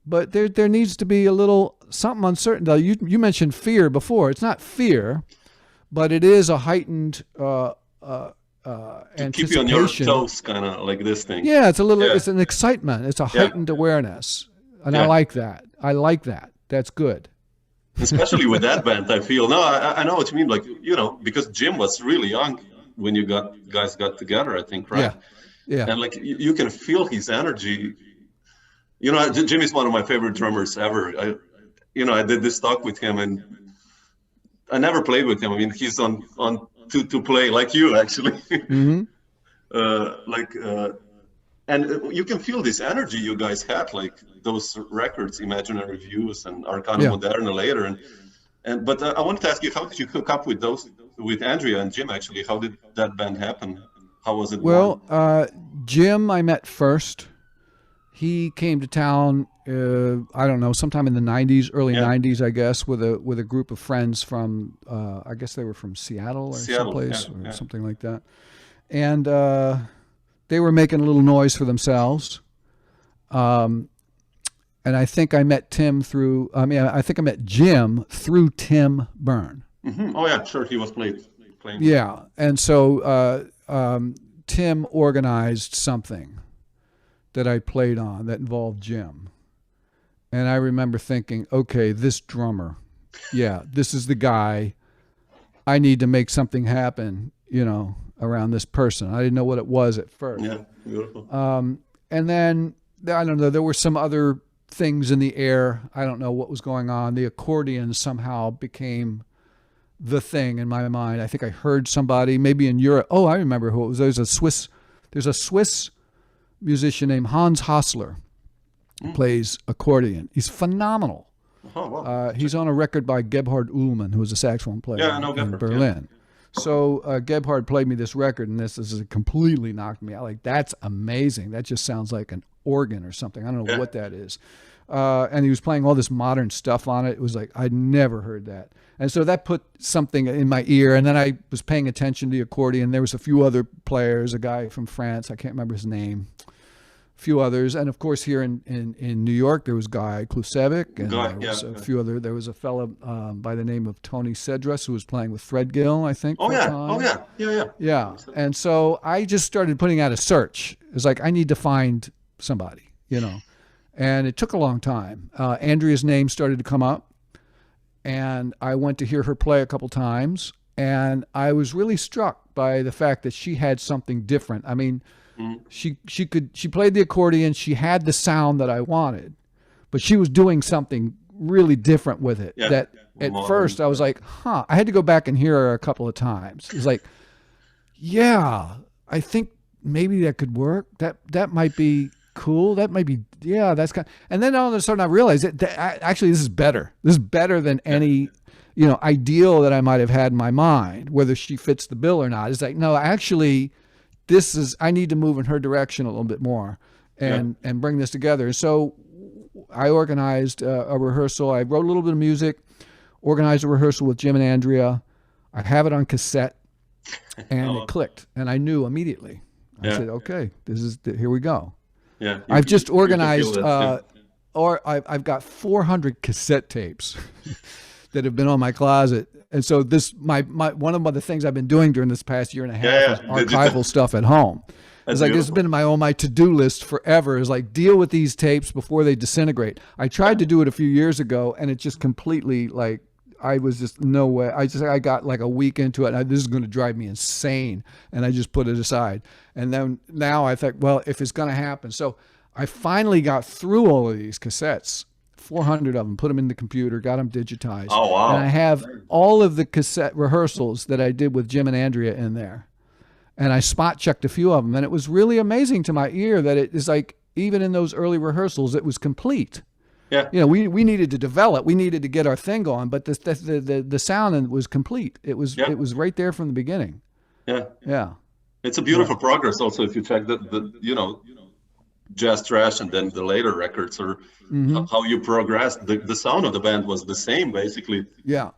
Speaker 2: But there needs to be a little something uncertain. You mentioned fear before. It's not fear, but it is a heightened anticipation.
Speaker 3: Keep you on your toes, kind of like this thing.
Speaker 2: Yeah, it's a little. It's an excitement. It's a heightened awareness, and I like that. That's good.
Speaker 3: Especially with that band, I feel. No, I know what you mean. Like, you know, because Jim was really young when you guys got together, I think, right?
Speaker 2: Yeah.
Speaker 3: And like you can feel his energy. You know, Jim is one of my favorite drummers ever. I did this talk with him, and I never played with him. I mean, he's on to play like you, actually.
Speaker 2: Mm-hmm.
Speaker 3: And you can feel this energy you guys had, like those records, Imaginary Views and Arcana Moderna later. But I wanted to ask you, how did you hook up with Andrea and Jim, actually? How did that band happen? How was it?
Speaker 2: Well, Jim I met first. He came to town, I don't know, sometime in the 90s, early 90s, I guess, with a group of friends from, I guess they were from Seattle or someplace or something like that. And they were making a little noise for themselves. And I think I met Jim through Tim Byrne.
Speaker 3: Mm-hmm. Oh, yeah, sure, he was playing.
Speaker 2: Yeah, and so Tim organized something that I played on that involved Jim. And I remember thinking, okay, this drummer, this is the guy. I need to make something happen, you know, around this person. I didn't know what it was at first.
Speaker 3: Yeah, beautiful.
Speaker 2: And then, I don't know, there were some other things in the air. I don't know what was going on. The accordion somehow became the thing in my mind. I think I heard somebody, maybe in Europe. Oh, I remember who it was. There's a Swiss musician named Hans Hassler, plays accordion. He's phenomenal.
Speaker 3: Oh, wow.
Speaker 2: He's on a record by Gebhard Ullmann, who was a saxophone player in Berlin. Yeah. So Gebhard played me this record, and this is completely knocked me out. Like, that's amazing. That just sounds like an organ or something. I don't know what that is. And he was playing all this modern stuff on it. It was like, I'd never heard that. And so that put something in my ear. And then I was paying attention to the accordion. There was a few other players, a guy from France, I can't remember his name, a few others. And of course, here in New York, there was Guy Klusevic, and there was a few other. There was a fellow by the name of Tony Cedrus who was playing with Threadgill, I think. Yeah. And so I just started putting out a search. It was like, I need to find somebody, you know. And it took a long time. Andrea's name started to come up, and I went to hear her play a couple times, and I was really struck by the fact that she had something different. I mean, she played the accordion, she had the sound that I wanted, but she was doing something really different with it. That at first I was like, I had to go back and hear her a couple of times. It was like, I think maybe that could work. That might be cool. That might be, that's kind of, and then all of a sudden I realized that actually this is better. This is better than any, you know, ideal that I might have had in my mind, whether she fits the bill or not. It's like, no, actually I need to move in her direction a little bit more and bring this together. So I organized a rehearsal. I wrote a little bit of music, organized a rehearsal with Jim and Andrea. I have it on cassette, and it clicked, and I knew immediately. I said, okay, here we go.
Speaker 3: Yeah.
Speaker 2: I've just organized, I've got 400 cassette tapes that have been on my closet. And so one of the things I've been doing during this past year and a half is archival stuff at home. It's like, this has been on my to-do list forever, is like, deal with these tapes before they disintegrate. I tried to do it a few years ago, and it just completely, like, I was just, no way. I got like a week into it, and this is going to drive me insane. And I just put it aside. And then now I thought, well, if it's going to happen. So I finally got through all of these cassettes, 400 of them, put them in the computer, got them digitized.
Speaker 3: Oh, wow.
Speaker 2: And I have all of the cassette rehearsals that I did with Jim and Andrea in there. And I spot checked a few of them. And it was really amazing to my ear that it is like, even in those early rehearsals, it was complete.
Speaker 3: Yeah.
Speaker 2: You know, we needed to develop, we needed to get our thing going, but the sound was complete. It was right there from the beginning.
Speaker 3: Yeah.
Speaker 2: Yeah.
Speaker 3: It's a beautiful progress also, if you check the you know, Jazz Trash and then the later records, or how you progressed. The sound of the band was the same basically.
Speaker 2: Yeah.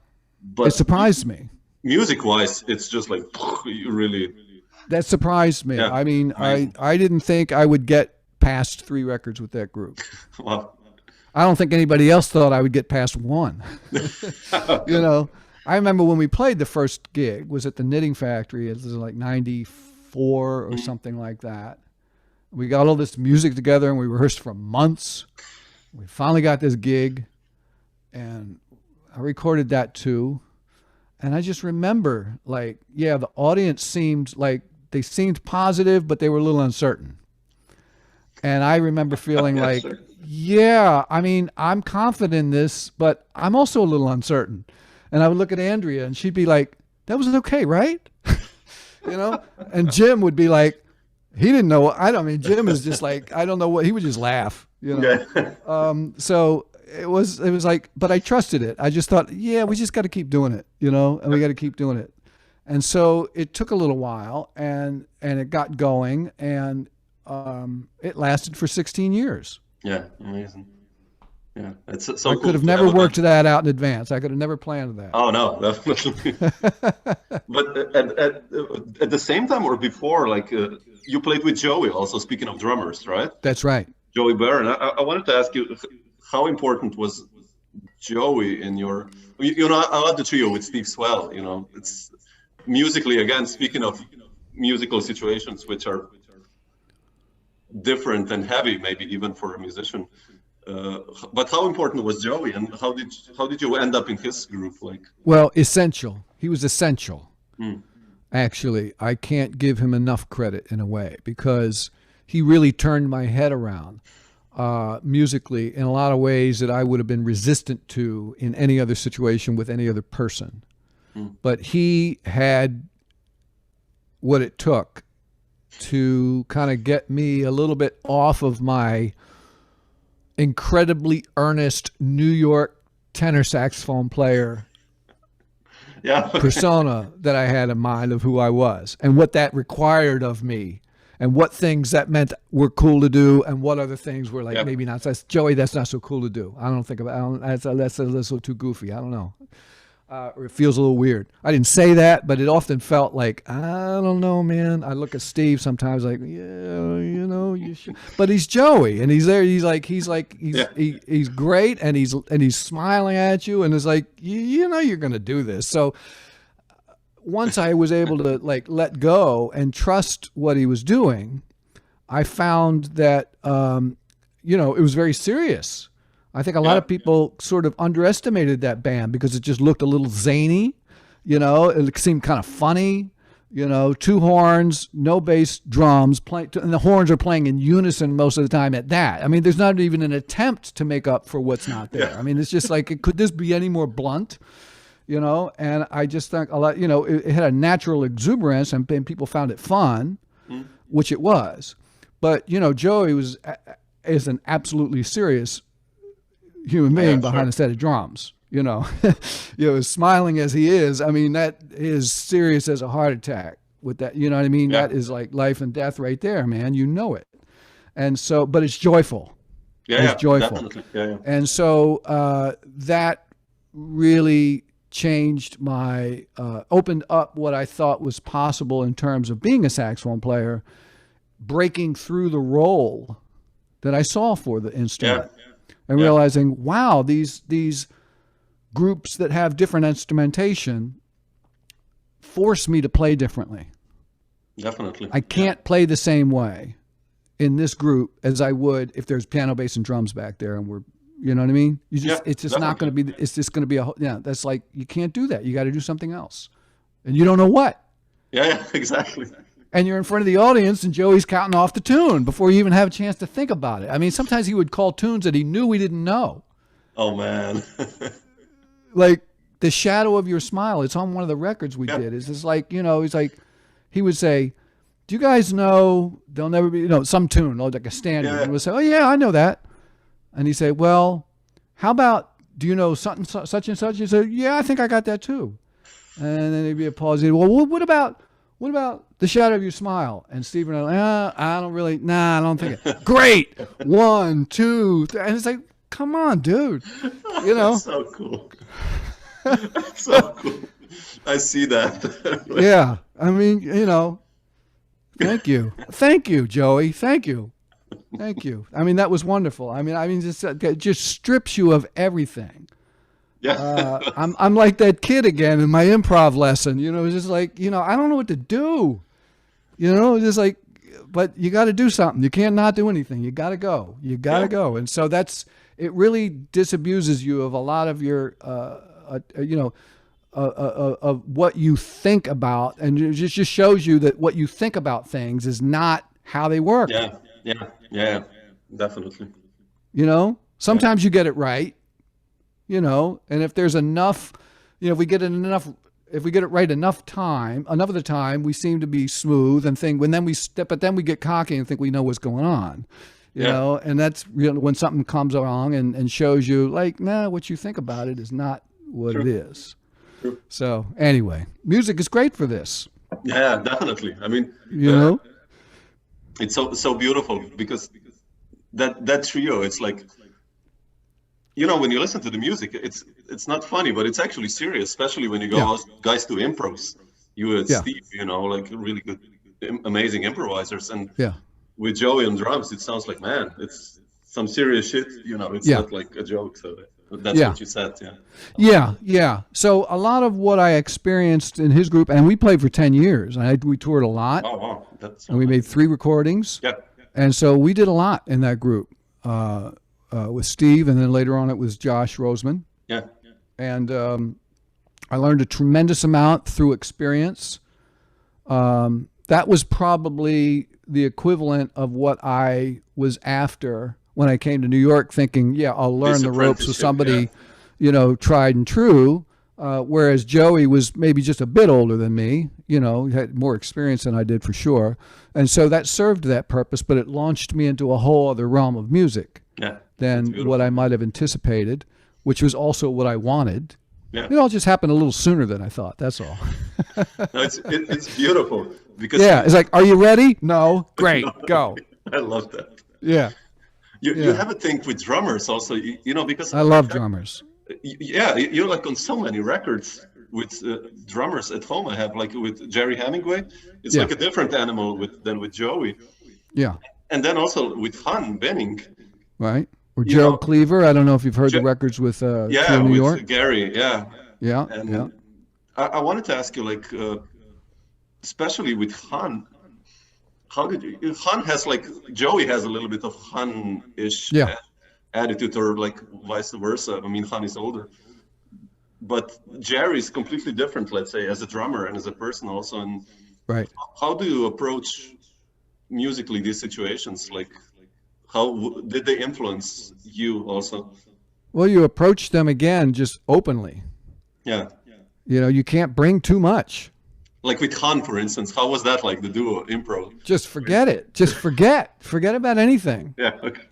Speaker 3: But
Speaker 2: it surprised me.
Speaker 3: Music wise, it's just like, you really.
Speaker 2: That surprised me.
Speaker 3: Yeah.
Speaker 2: I mean, I didn't think I would get past 3 records with that group.
Speaker 3: Wow.
Speaker 2: I don't think anybody else thought I would get past 1. You know, I remember when we played the first gig was at the Knitting Factory. It was like 94 or something like that. We got all this music together and we rehearsed for months. We finally got this gig, and I recorded that too. And I just remember, like, yeah, the audience seemed positive, but they were a little uncertain. And I remember feeling like,
Speaker 3: sure.
Speaker 2: Yeah, I mean, I'm confident in this, but I'm also a little uncertain. And I would look at Andrea and she'd be like, that was okay, right? You know? And Jim would be like, he didn't know. Jim is just like, I don't know what, he would just laugh, you know?
Speaker 3: Yeah.
Speaker 2: So it was like, but I trusted it. I just thought, yeah, we just got to keep doing it, you know, and we got to keep doing it. And so it took a little while, and it got going, and it lasted for 16 years.
Speaker 3: Yeah, amazing. Yeah, it's so
Speaker 2: I
Speaker 3: cool.
Speaker 2: could have never worked that out in advance. I could have never planned that.
Speaker 3: Oh no, definitely. But at the same time or before, like you played with Joey also. Speaking of drummers, right?
Speaker 2: That's right.
Speaker 3: Joey Barron. I wanted to ask you, how important was Joey in your? You know, I love the trio with Steve Swell. You know, it's musically, again, speaking of musical situations which are different and heavy, maybe even for a musician. But how important was Joey, and how did you end up in his group? Like,
Speaker 2: well, essential. He was essential. Actually, I can't give him enough credit in a way, because he really turned my head around musically in a lot of ways that I would have been resistant to in any other situation with any other person. But he had what it took to kind of get me a little bit off of my incredibly earnest New York tenor saxophone player persona that I had in mind of who I was and what that required of me, and what things that meant were cool to do and what other things were like maybe not. So Joey, that's not so cool to do. I don't think about it. That's a little too goofy. I don't know. Or it feels a little weird. I didn't say that, but it often felt like, I don't know, man. I look at Steve sometimes like, yeah, you know, you should. But he's Joey, and he's there. He's great, and he's smiling at you, and it's like, you know, you're gonna do this. So once I was able to like let go and trust what he was doing, I found that you know, it was very serious. I think a lot of people sort of underestimated that band because it just looked a little zany, you know, it seemed kind of funny, you know, 2 horns, no bass, drums, and the horns are playing in unison most of the time at that. I mean, there's not even an attempt to make up for what's not there. I mean, it's just like, could this be any more blunt, you know? And I just think a lot, you know, it had a natural exuberance, and people found it fun, which it was. But, you know, Joey is an absolutely serious human being behind a set of drums, you know. You know, as smiling as he is, I mean, that is serious as a heart attack with that, you know what I mean? That is like life and death right there, man. You know it. And so, but it's joyful. It's joyful.
Speaker 3: Definitely.
Speaker 2: And so that really changed my, opened up what I thought was possible in terms of being a saxophone player, breaking through the role that I saw for the instrument, and realizing, wow, these groups that have different instrumentation force me to play differently.
Speaker 3: Definitely.
Speaker 2: I can't play the same way in this group as I would if there's piano, bass, and drums back there, and we're, you know what I mean? It's just definitely. Not going to be. It's just going to be that's like, you can't do that. You got to do something else, and you don't know what.
Speaker 3: Yeah, exactly.
Speaker 2: And you're in front of the audience, and Joey's counting off the tune before you even have a chance to think about it. I mean, sometimes he would call tunes that he knew we didn't know.
Speaker 3: Oh man.
Speaker 2: Like The Shadow of Your Smile. It's on one of the records we did. It's just like, he's like, he would say, do you guys know There'll Never Be, some tune, like a standard. And we'll say, oh yeah, I know that. And he'd say, well, how about, do you know such and such? He said, yeah, I think I got that too. And then there'd be a pause. He'd, well, what about The Shadow of Your Smile? And Steve and I don't think it. Great. 1, 2, 3. And it's like, come on, dude.
Speaker 3: That's so cool. So cool. I see that.
Speaker 2: Yeah. I mean, thank you. Thank you, Joey. Thank you. Thank you. I mean, that was wonderful. I mean, just strips you of everything.
Speaker 3: Yeah.
Speaker 2: I'm like that kid again in my improv lesson. It's just like, I don't know what to do. Just like, but you got to do something. You can't not do anything. You got to go. You got to go. And so it really disabuses you of a lot of your, of what you think about, and it just shows you that what you think about things is not how they work.
Speaker 3: Yeah, definitely.
Speaker 2: Sometimes you get it right, and if there's enough, if we get it right enough of the time, we seem to be smooth and but then we get cocky and think we know what's going on, and that's when something comes along and shows you like, nah, what you think about it is not what it is.
Speaker 3: True.
Speaker 2: So anyway, music is great for this.
Speaker 3: Yeah, definitely. I mean, it's so beautiful because that trio, it's like, when you listen to the music, it's not funny, but it's actually serious, especially when you go guys to impros. You and Steve, like really good, amazing improvisers, and with Joey on drums, it sounds like, man, it's some serious shit. It's not like a joke. So that's what you said.
Speaker 2: Yeah. So a lot of what I experienced in his group, and we played for 10 years. We toured a lot.
Speaker 3: Oh, wow.
Speaker 2: And we made 3 recordings.
Speaker 3: Yeah.
Speaker 2: And so we did a lot in that group with Steve, and then later on it was Josh Roseman.
Speaker 3: Yeah.
Speaker 2: And I learned a tremendous amount through experience. That was probably the equivalent of what I was after when I came to New York, thinking, I'll learn the ropes with somebody, tried and true. Whereas Joey was maybe just a bit older than me, had more experience than I did for sure. And so that served that purpose, but it launched me into a whole other realm of music than what I might have anticipated, which was also what I wanted.
Speaker 3: Yeah.
Speaker 2: It all just happened a little sooner than I thought. That's all.
Speaker 3: No, it's beautiful because
Speaker 2: it's like, are you ready? No, great, go.
Speaker 3: I love that.
Speaker 2: Yeah.
Speaker 3: You have a thing with drummers also, because
Speaker 2: I love drummers.
Speaker 3: Yeah, you're like on so many records with drummers at home. I have like with Jerry Hemingway. It's like a different animal than with Joey.
Speaker 2: Yeah.
Speaker 3: And then also with Han Benning.
Speaker 2: Right. Or Gerald Cleaver. I don't know if you've heard the records with New York.
Speaker 3: With Gary. Yeah.
Speaker 2: Yeah.
Speaker 3: And I wanted to ask you, like, especially with Han, how did you? Han has like Joey has a little bit of Han-ish attitude, or like vice versa. I mean, Han is older, but Jerry is completely different. Let's say as a drummer and as a person also. And how do you approach musically these situations? Like, how did they influence you also?
Speaker 2: Well, you approach them again just openly.
Speaker 3: Yeah.
Speaker 2: You can't bring too much.
Speaker 3: Like with Han, for instance, how was that like the duo improv?
Speaker 2: Just forget it. Just forget. Forget about anything.
Speaker 3: Yeah. Okay.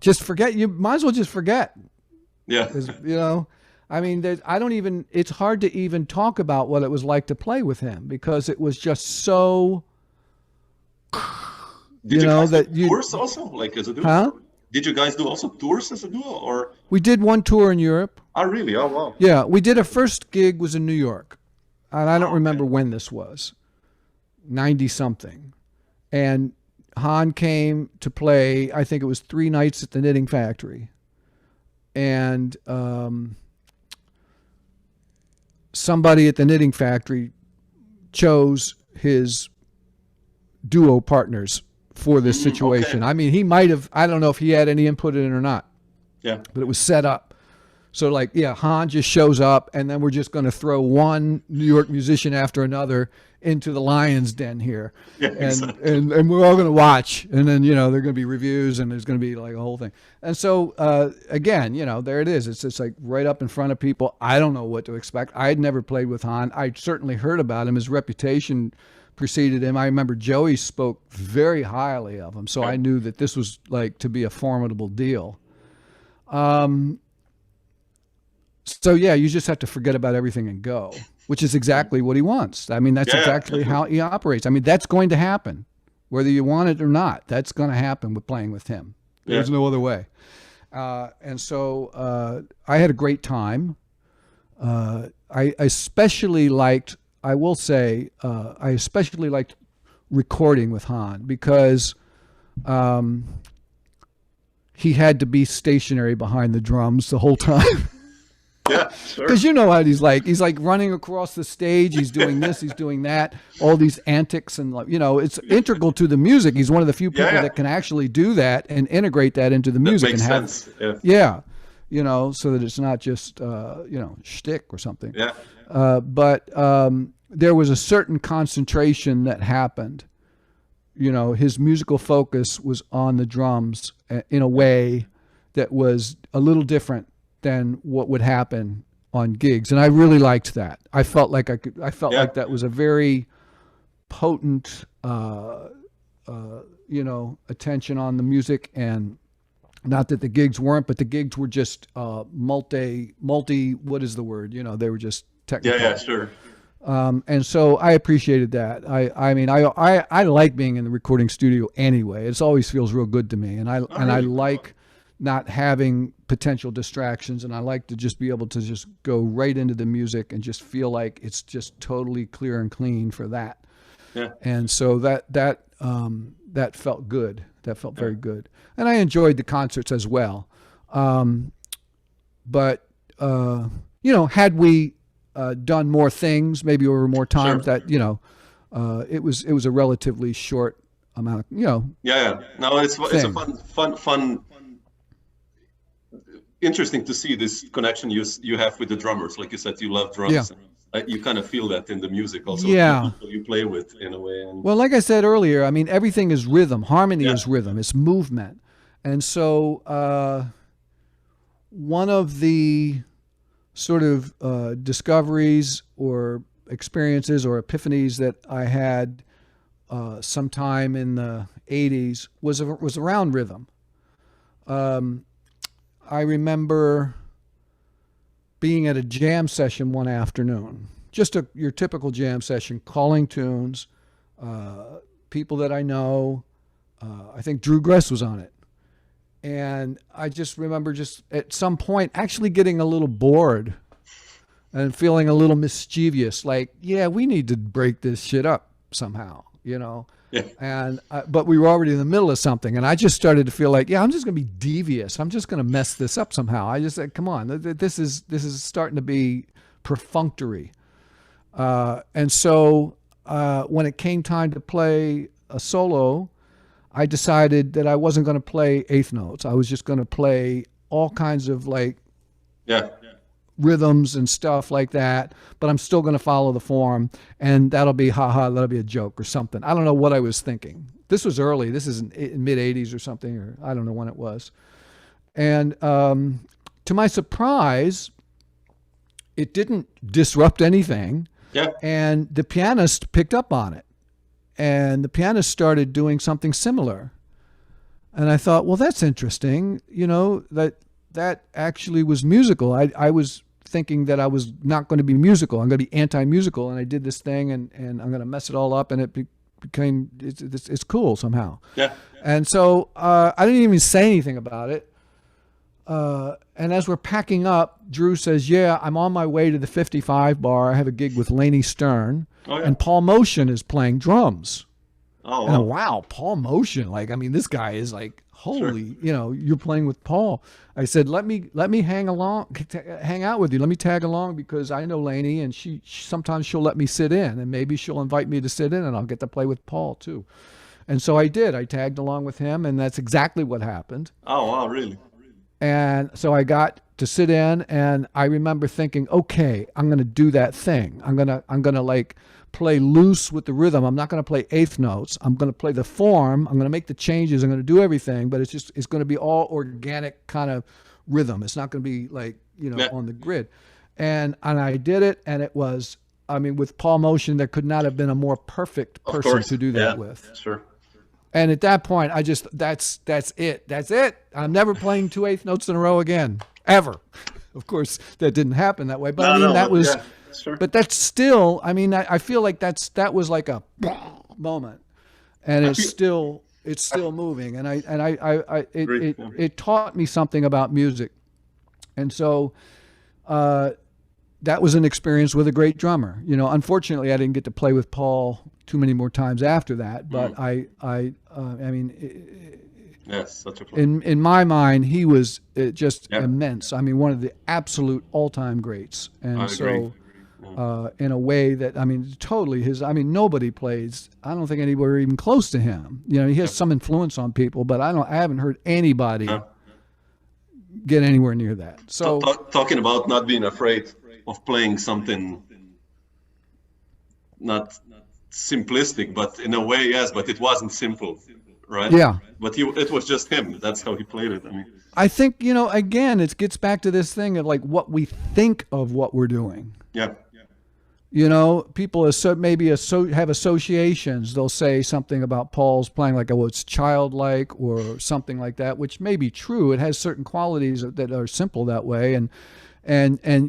Speaker 2: Just forget. You might as well just forget.
Speaker 3: Yeah.
Speaker 2: I mean, it's hard to even talk about what it was like to play with him because it was just so,
Speaker 3: Did you
Speaker 2: that you.
Speaker 3: Course also, like as a duo?
Speaker 2: Huh?
Speaker 3: Did you guys do also tours as a duo, or?
Speaker 2: We did one tour in Europe.
Speaker 3: Oh, really? Oh, wow.
Speaker 2: Yeah, we did. Our first gig was in New York, and I don't remember when this was, 90 something, and Han came to play. I think it was 3 nights at the Knitting Factory, and somebody at the Knitting Factory chose his duo partners for this situation.
Speaker 3: Okay.
Speaker 2: I mean, he might have, I don't know if he had any input in it or not.
Speaker 3: Yeah.
Speaker 2: But it was set up. So like, yeah, Han just shows up, and then we're just going to throw one New York musician after another into the lion's den here.
Speaker 3: Yeah,
Speaker 2: and,
Speaker 3: exactly.
Speaker 2: and we're all going to watch. And then, you know, there are going to be reviews, and there's going to be like a whole thing. And so, again, you know, there it is. It's just like right up in front of people. I don't know what to expect. I had never played with Han. I certainly heard about him. His reputation preceded him. I remember Joey spoke very highly of him. So I knew that this was like to be a formidable deal. So yeah, you just have to forget about everything and go, which is exactly what he wants. I mean, that's exactly how he operates. I mean, that's going to happen, whether you want it or not. That's going to happen with playing with him. There's no other way. And so I had a great time. I especially liked, I will say, I especially liked recording with Han because he had to be stationary behind the drums the whole time.
Speaker 3: Yeah, sure.
Speaker 2: Because you know how he's like running across the stage. He's doing this, he's doing that, all these antics, and like, you know, it's integral to the music. He's one of the few people that can actually do that and integrate that into the music.
Speaker 3: That makes
Speaker 2: and have,
Speaker 3: sense.
Speaker 2: yeah, you know, so that it's not just you know, shtick or something.
Speaker 3: Yeah.
Speaker 2: But there was a certain concentration that happened. You know, his musical focus was on the drums in a way that was a little different than what would happen on gigs, and I really liked that. I felt like like that was a very potent, you know, attention on the music, and not that the gigs weren't, but the gigs were just multi. What is the word? You know, they were just technical.
Speaker 3: Yeah, sure.
Speaker 2: And so I appreciated that. I mean, I like being in the recording studio anyway. It always feels real good to me, and I like not having potential distractions, and I like to just be able to just go right into the music and just feel like it's just totally clear and clean for that.
Speaker 3: Yeah.
Speaker 2: And so that felt good. That felt very good, and I enjoyed the concerts as well. But you know, had we done more things, maybe over more times, that, you know, it was a relatively short amount of, you know.
Speaker 3: Yeah. No, it's a fun. Interesting to see this connection you have with the drummers. Like you said, you love drums.
Speaker 2: Yeah.
Speaker 3: You kind of feel that in the music also.
Speaker 2: Yeah.
Speaker 3: The people you play with in a way. And
Speaker 2: well, like I said earlier, I mean, everything is rhythm. Harmony is rhythm. It's movement. And so one of the sort of discoveries or experiences or epiphanies that I had sometime in the 80s was around rhythm. I remember being at a jam session one afternoon, just your typical jam session, calling tunes, people that I know. I think Drew Gress was on it. And I just remember just at some point actually getting a little bored and feeling a little mischievous, like, yeah, we need to break this shit up somehow, you know?
Speaker 3: Yeah.
Speaker 2: And but we were already in the middle of something, and I just started to feel like, yeah, I'm just going to be devious. I'm just going to mess this up somehow. I just said, come on, this is starting to be perfunctory. And so when it came time to play a solo, I decided that I wasn't going to play eighth notes. I was just going to play all kinds of like rhythms and stuff like that, but I'm still going to follow the form, and that'll be that'll be a joke or something. I don't know what I was thinking. This was early. This is in mid 80s or something, or I don't know when it was. And to my surprise, it didn't disrupt anything.
Speaker 3: Yeah. And
Speaker 2: the pianist picked up on it. And the pianist started doing something similar. And I thought, well, that's interesting. You know, that actually was musical. I was thinking that I was not going to be musical. I'm going to be anti-musical. And I did this thing, and I'm going to mess it all up. And it became it's cool somehow.
Speaker 3: Yeah.
Speaker 2: And so I didn't even say anything about it. And as we're packing up, Drew says, "Yeah, I'm on my way to the 55 bar. I have a gig with Laney Stern, and Paul Motion is playing drums."
Speaker 3: Oh,
Speaker 2: and wow, Paul Motion! Like, I mean, this guy is like, holy, you're playing with Paul. I said, let me hang out with you. Let me tag along because I know Laney, and she sometimes she'll let me sit in, and maybe she'll invite me to sit in, and I'll get to play with Paul too. And so I did. I tagged along with him, and that's exactly what happened.
Speaker 3: Oh, wow, really?
Speaker 2: And so I got to sit in, and I remember thinking, okay, I'm going to do that thing. I'm going to like play loose with the rhythm. I'm not going to play eighth notes. I'm going to play the form. I'm going to make the changes. I'm going to do everything, but it's going to be all organic kind of rhythm. It's not going to be like, on the grid. And I did it, and it was, I mean, with Paul Motion, there could not have been a more perfect person to do that with.
Speaker 3: Sure.
Speaker 2: And at that point, I just, that's it. That's it. I'm never playing 2 eighth notes in a row again, ever. Of course, that didn't happen that way. But that was,
Speaker 3: sure.
Speaker 2: But that's still, I mean, I feel like that was like a moment. And it's still moving. And it taught me something about music. And so that was an experience with a great drummer. Unfortunately, I didn't get to play with Paul too many more times after that, but I mean,
Speaker 3: yes, such a pleasure.
Speaker 2: In my mind, he was just immense. I mean, one of the absolute all-time greats, and
Speaker 3: I
Speaker 2: so
Speaker 3: agree.
Speaker 2: in a way that, I mean, totally nobody plays. I don't think anybody even close to him. He has some influence on people, but I haven't heard anybody get anywhere near that. So
Speaker 3: talking about not being afraid of playing something not simplistic, but in a way, yes, but it wasn't simple, right?
Speaker 2: Yeah.
Speaker 3: But it was just him. That's how he played it. I mean,
Speaker 2: I think, again, it gets back to this thing of like what we think of what we're doing.
Speaker 3: Yeah.
Speaker 2: People maybe have associations. They'll say something about Paul's playing like, oh, it's childlike or something like that, which may be true. It has certain qualities that are simple that way, and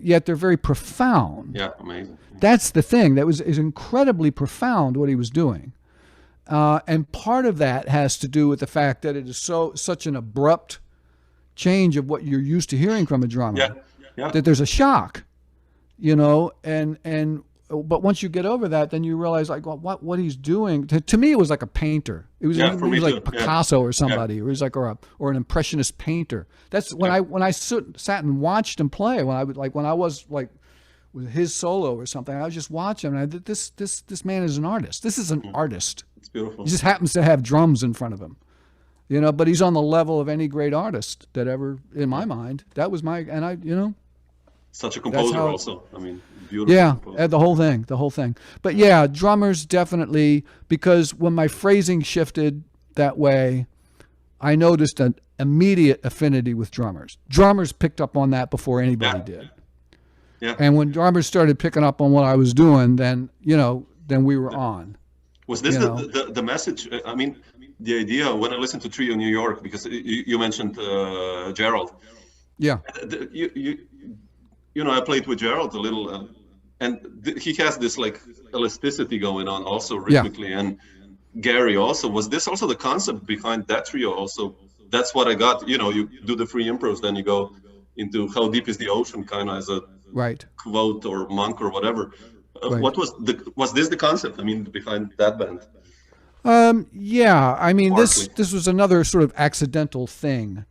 Speaker 2: yet they're very profound.
Speaker 3: Yeah, amazing.
Speaker 2: That's the thing. That is incredibly profound what he was doing. And part of that has to do with the fact that it is such an abrupt change of what you're used to hearing from a drummer.
Speaker 3: Yeah.
Speaker 2: That there's a shock, but once you get over that, then you realize like, well, what he's doing. To me, it was like a painter. It was like Picasso or somebody. It was like or an impressionist painter. That's when I sat and watched him play. When I was with his solo or something, I was just watching. And this man is an artist. This is an artist.
Speaker 3: It's beautiful.
Speaker 2: He just happens to have drums in front of him, But he's on the level of any great artist that ever, in my mind, that was
Speaker 3: Such a composer also. I mean, beautiful.
Speaker 2: Yeah,
Speaker 3: composer.
Speaker 2: the whole thing. But yeah, drummers definitely, because when my phrasing shifted that way, I noticed an immediate affinity with drummers. Drummers picked up on that before anybody did.
Speaker 3: Yeah.
Speaker 2: And when drummers started picking up on what I was doing, then we were on.
Speaker 3: Was this the message? I mean, the idea when I listened to Trio New York, because you mentioned Gerald.
Speaker 2: Yeah.
Speaker 3: I played with Gerald a little, and he has this like elasticity going on also rhythmically, and Gary also. Was this also the concept behind that trio also? That's what I got. You do the free impros, then you go into how deep is the ocean, kind of as a quote or monk or whatever. What was this the concept? I mean, behind that band?
Speaker 2: Yeah, I mean,
Speaker 3: Partly.
Speaker 2: this was another sort of accidental thing.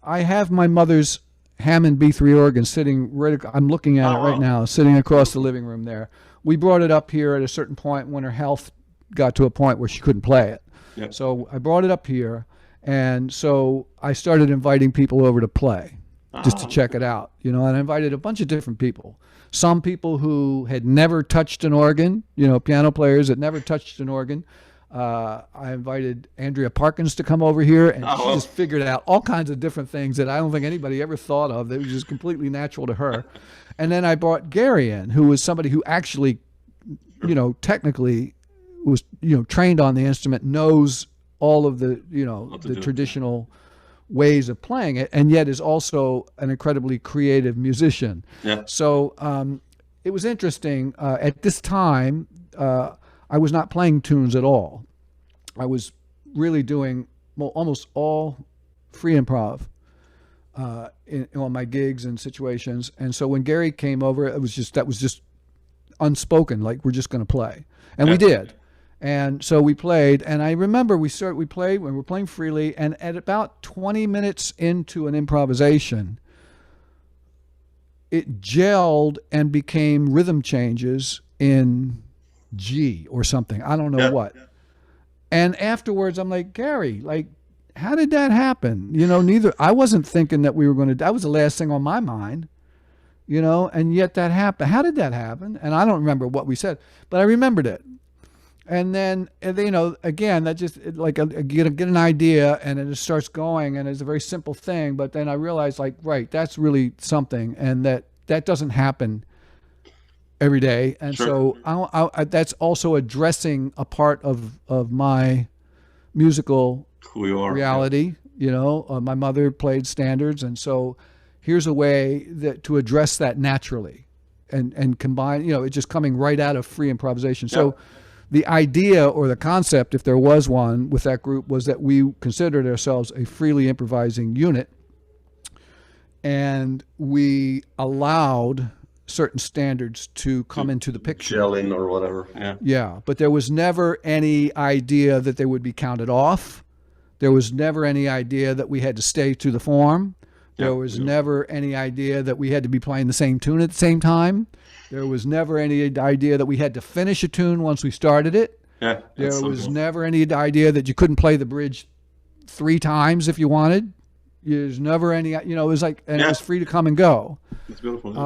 Speaker 2: I have my mother's Hammond B3 organ sitting I'm looking at it right now, sitting across the living room there. We brought it up here at a certain point when her health got to a point where she couldn't play it.
Speaker 3: Yep.
Speaker 2: So I brought it up here, and so I started inviting people over to play, just to check it out, and I invited a bunch of different people. Some people who had never touched an organ, piano players that never touched an organ. I invited Andrea Parkins to come over here, and she just figured out all kinds of different things that I don't think anybody ever thought of. That was just completely natural to her. And then I brought Gary in, who was somebody who actually, technically was, trained on the instrument, knows all of the, the traditional ways of playing it, and yet is also an incredibly creative musician.
Speaker 3: Yeah.
Speaker 2: So it was interesting. At this time, I was not playing tunes at all. I was really doing almost all free improv on my gigs and situations. And so when Gary came over, that was just unspoken, like we're just going to play, and we did. And so we played, and I remember we played when we were playing freely, and at about 20 minutes into an improvisation, it gelled and became rhythm changes in G or something. I don't know what. And afterwards, I'm like, Gary, like, how did that happen? You know, I wasn't thinking that we were going to, that was the last thing on my mind, you know, and yet that happened. How did that happen? And I don't remember what we said, but I remembered it. And then, you know, again, that just like get an idea, and it just starts going, and it's a very simple thing. But then I realized, like, right, that's really something, and that doesn't happen every day. And so that's also addressing a part of my musical reality. You know, my mother played standards, and so here's a way to address that naturally, and combine. You know, it's just coming right out of free improvisation. So the idea or the concept, if there was one with that group, was that we considered ourselves a freely improvising unit, and we allowed certain standards to come into the picture.
Speaker 3: Gelling or whatever.
Speaker 2: Yeah, but there was never any idea that they would be counted off. There was never any idea that we had to stay to the form. There was never any idea that we had to be playing the same tune at the same time. There was never any idea that we had to finish a tune once we started it. There was never any idea that you couldn't play the bridge 3 times if you wanted. There's never any, you know, it was like, and it was free to come and go.
Speaker 3: It's beautiful.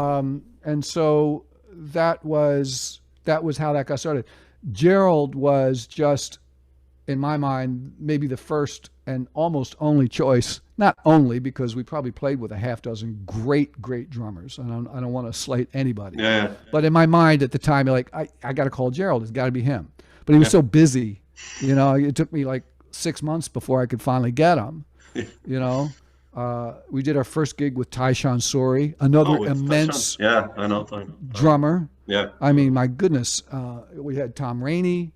Speaker 2: And so that was how that got started. Gerald was just, in my mind, maybe the first and almost only choice. Not only because we probably played with a half dozen great drummers, and I don't want to slate anybody. But in my mind at the time, like I got to call Gerald. It's got to be him. But he was so busy, you know. It took me like 6 months before I could finally get him. You know, we did our first gig with Tyshawn Sori, another immense drummer. I mean, my goodness, we had Tom Rainey.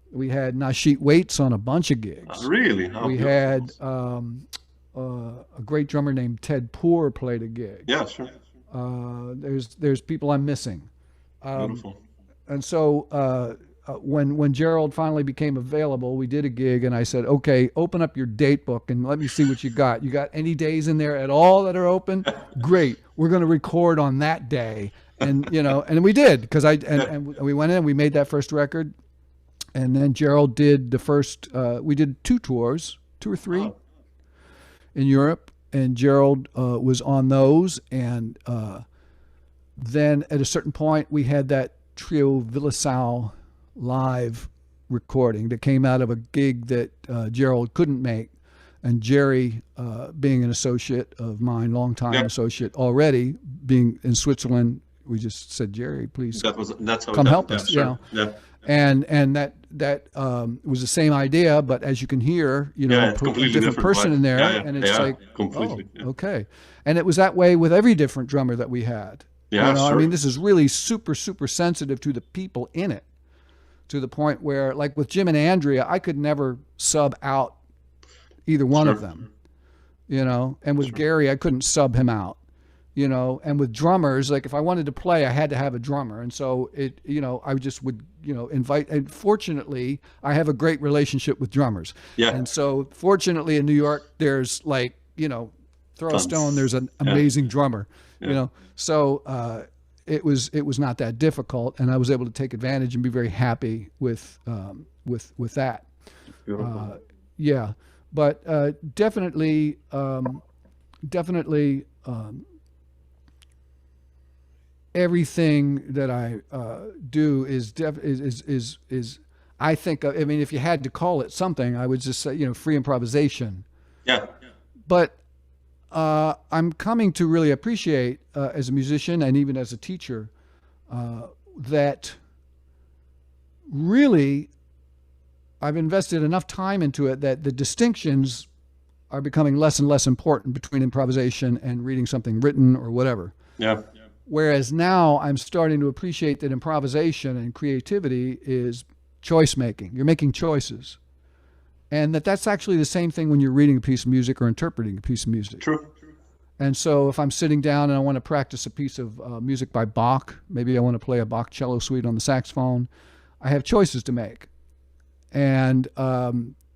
Speaker 2: We had Nasheet Waits on a bunch of gigs.
Speaker 3: Really?
Speaker 2: We had a great drummer named Ted Poor played a gig.
Speaker 3: Yeah, sure.
Speaker 2: There's people I'm missing.
Speaker 3: Beautiful.
Speaker 2: And so when Gerald finally became available, we did a gig, and I said, okay, open up your date book and let me see what you got. You got any days in there at all that are open? Great. We're going to record on that day. And, you know, and we did, because and we went in, we made that first record. And then Gerald did the first, we did 2 tours, 2 or 3 in Europe. And Gerald was on those. And then at a certain point, we had that Trio Villasau live recording that came out of a gig that Gerald couldn't make. And Jerry, being an associate of mine, longtime associate already, being in Switzerland, we just said, Jerry, please come help us.
Speaker 3: Sure.
Speaker 2: And that was the same idea, but as you can hear, you know,
Speaker 3: put
Speaker 2: a different person in there, and it's like, okay. And it was that way with every different drummer that we had. You know, I mean, this is really super, super sensitive to the people in it, to the point where, like with Jim and Andrea, I could never sub out either one of them, you know, and with Gary, I couldn't sub him out. You know, and with drummers, like if I wanted to play, I had to have a drummer. And so it, you know, I just would, you know, invite, and fortunately I have a great relationship with drummers. And so fortunately in New York, there's like, you know, throw a stone, there's an amazing drummer, you know? So it was not that difficult, and I was able to take advantage and be very happy with that.
Speaker 3: Beautiful.
Speaker 2: But definitely, everything that I do is I think, I mean, if you had to call it something, I would just say, you know, free improvisation. But I'm coming to really appreciate as a musician and even as a teacher that really I've invested enough time into it that the distinctions are becoming less and less important between improvisation and reading something written or whatever. Whereas now I'm starting to appreciate that improvisation and creativity is choice making. You're making choices. And that's actually the same thing when you're reading a piece of music or interpreting a piece of music.
Speaker 3: True.
Speaker 2: And so if I'm sitting down and I want to practice a piece of music by Bach, maybe I want to play a Bach cello suite on the saxophone, I have choices to make. And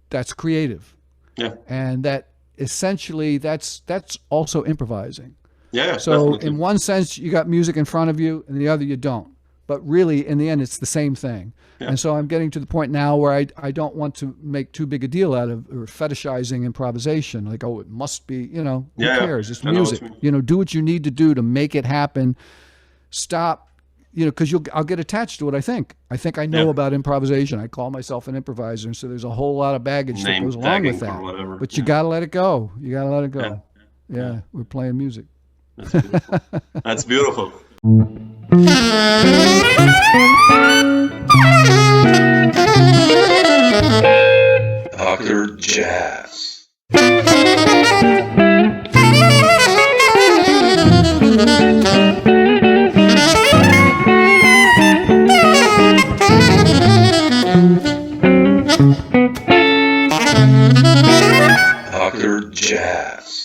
Speaker 2: that's creative.
Speaker 3: Yeah.
Speaker 2: And that essentially, that's also improvising.
Speaker 3: Yeah,
Speaker 2: so
Speaker 3: definitely.
Speaker 2: In one sense, you got music in front of you, and the other you don't. But really, in the end, it's the same thing. Yeah. And so I'm getting to the point now where I don't want to make too big a deal out of or fetishizing improvisation. Like, oh, it must be, who cares? It's music. Do what you need to do to make it happen. Stop, because I'll get attached to what I think. I think I know about improvisation. I call myself an improviser, and so there's a whole lot of baggage that goes along with that. But you got to let it go. You got to let it go. Yeah, we're playing music.
Speaker 3: That's beautiful. That's beautiful.
Speaker 1: Dr. Jazz. Dr. Jazz.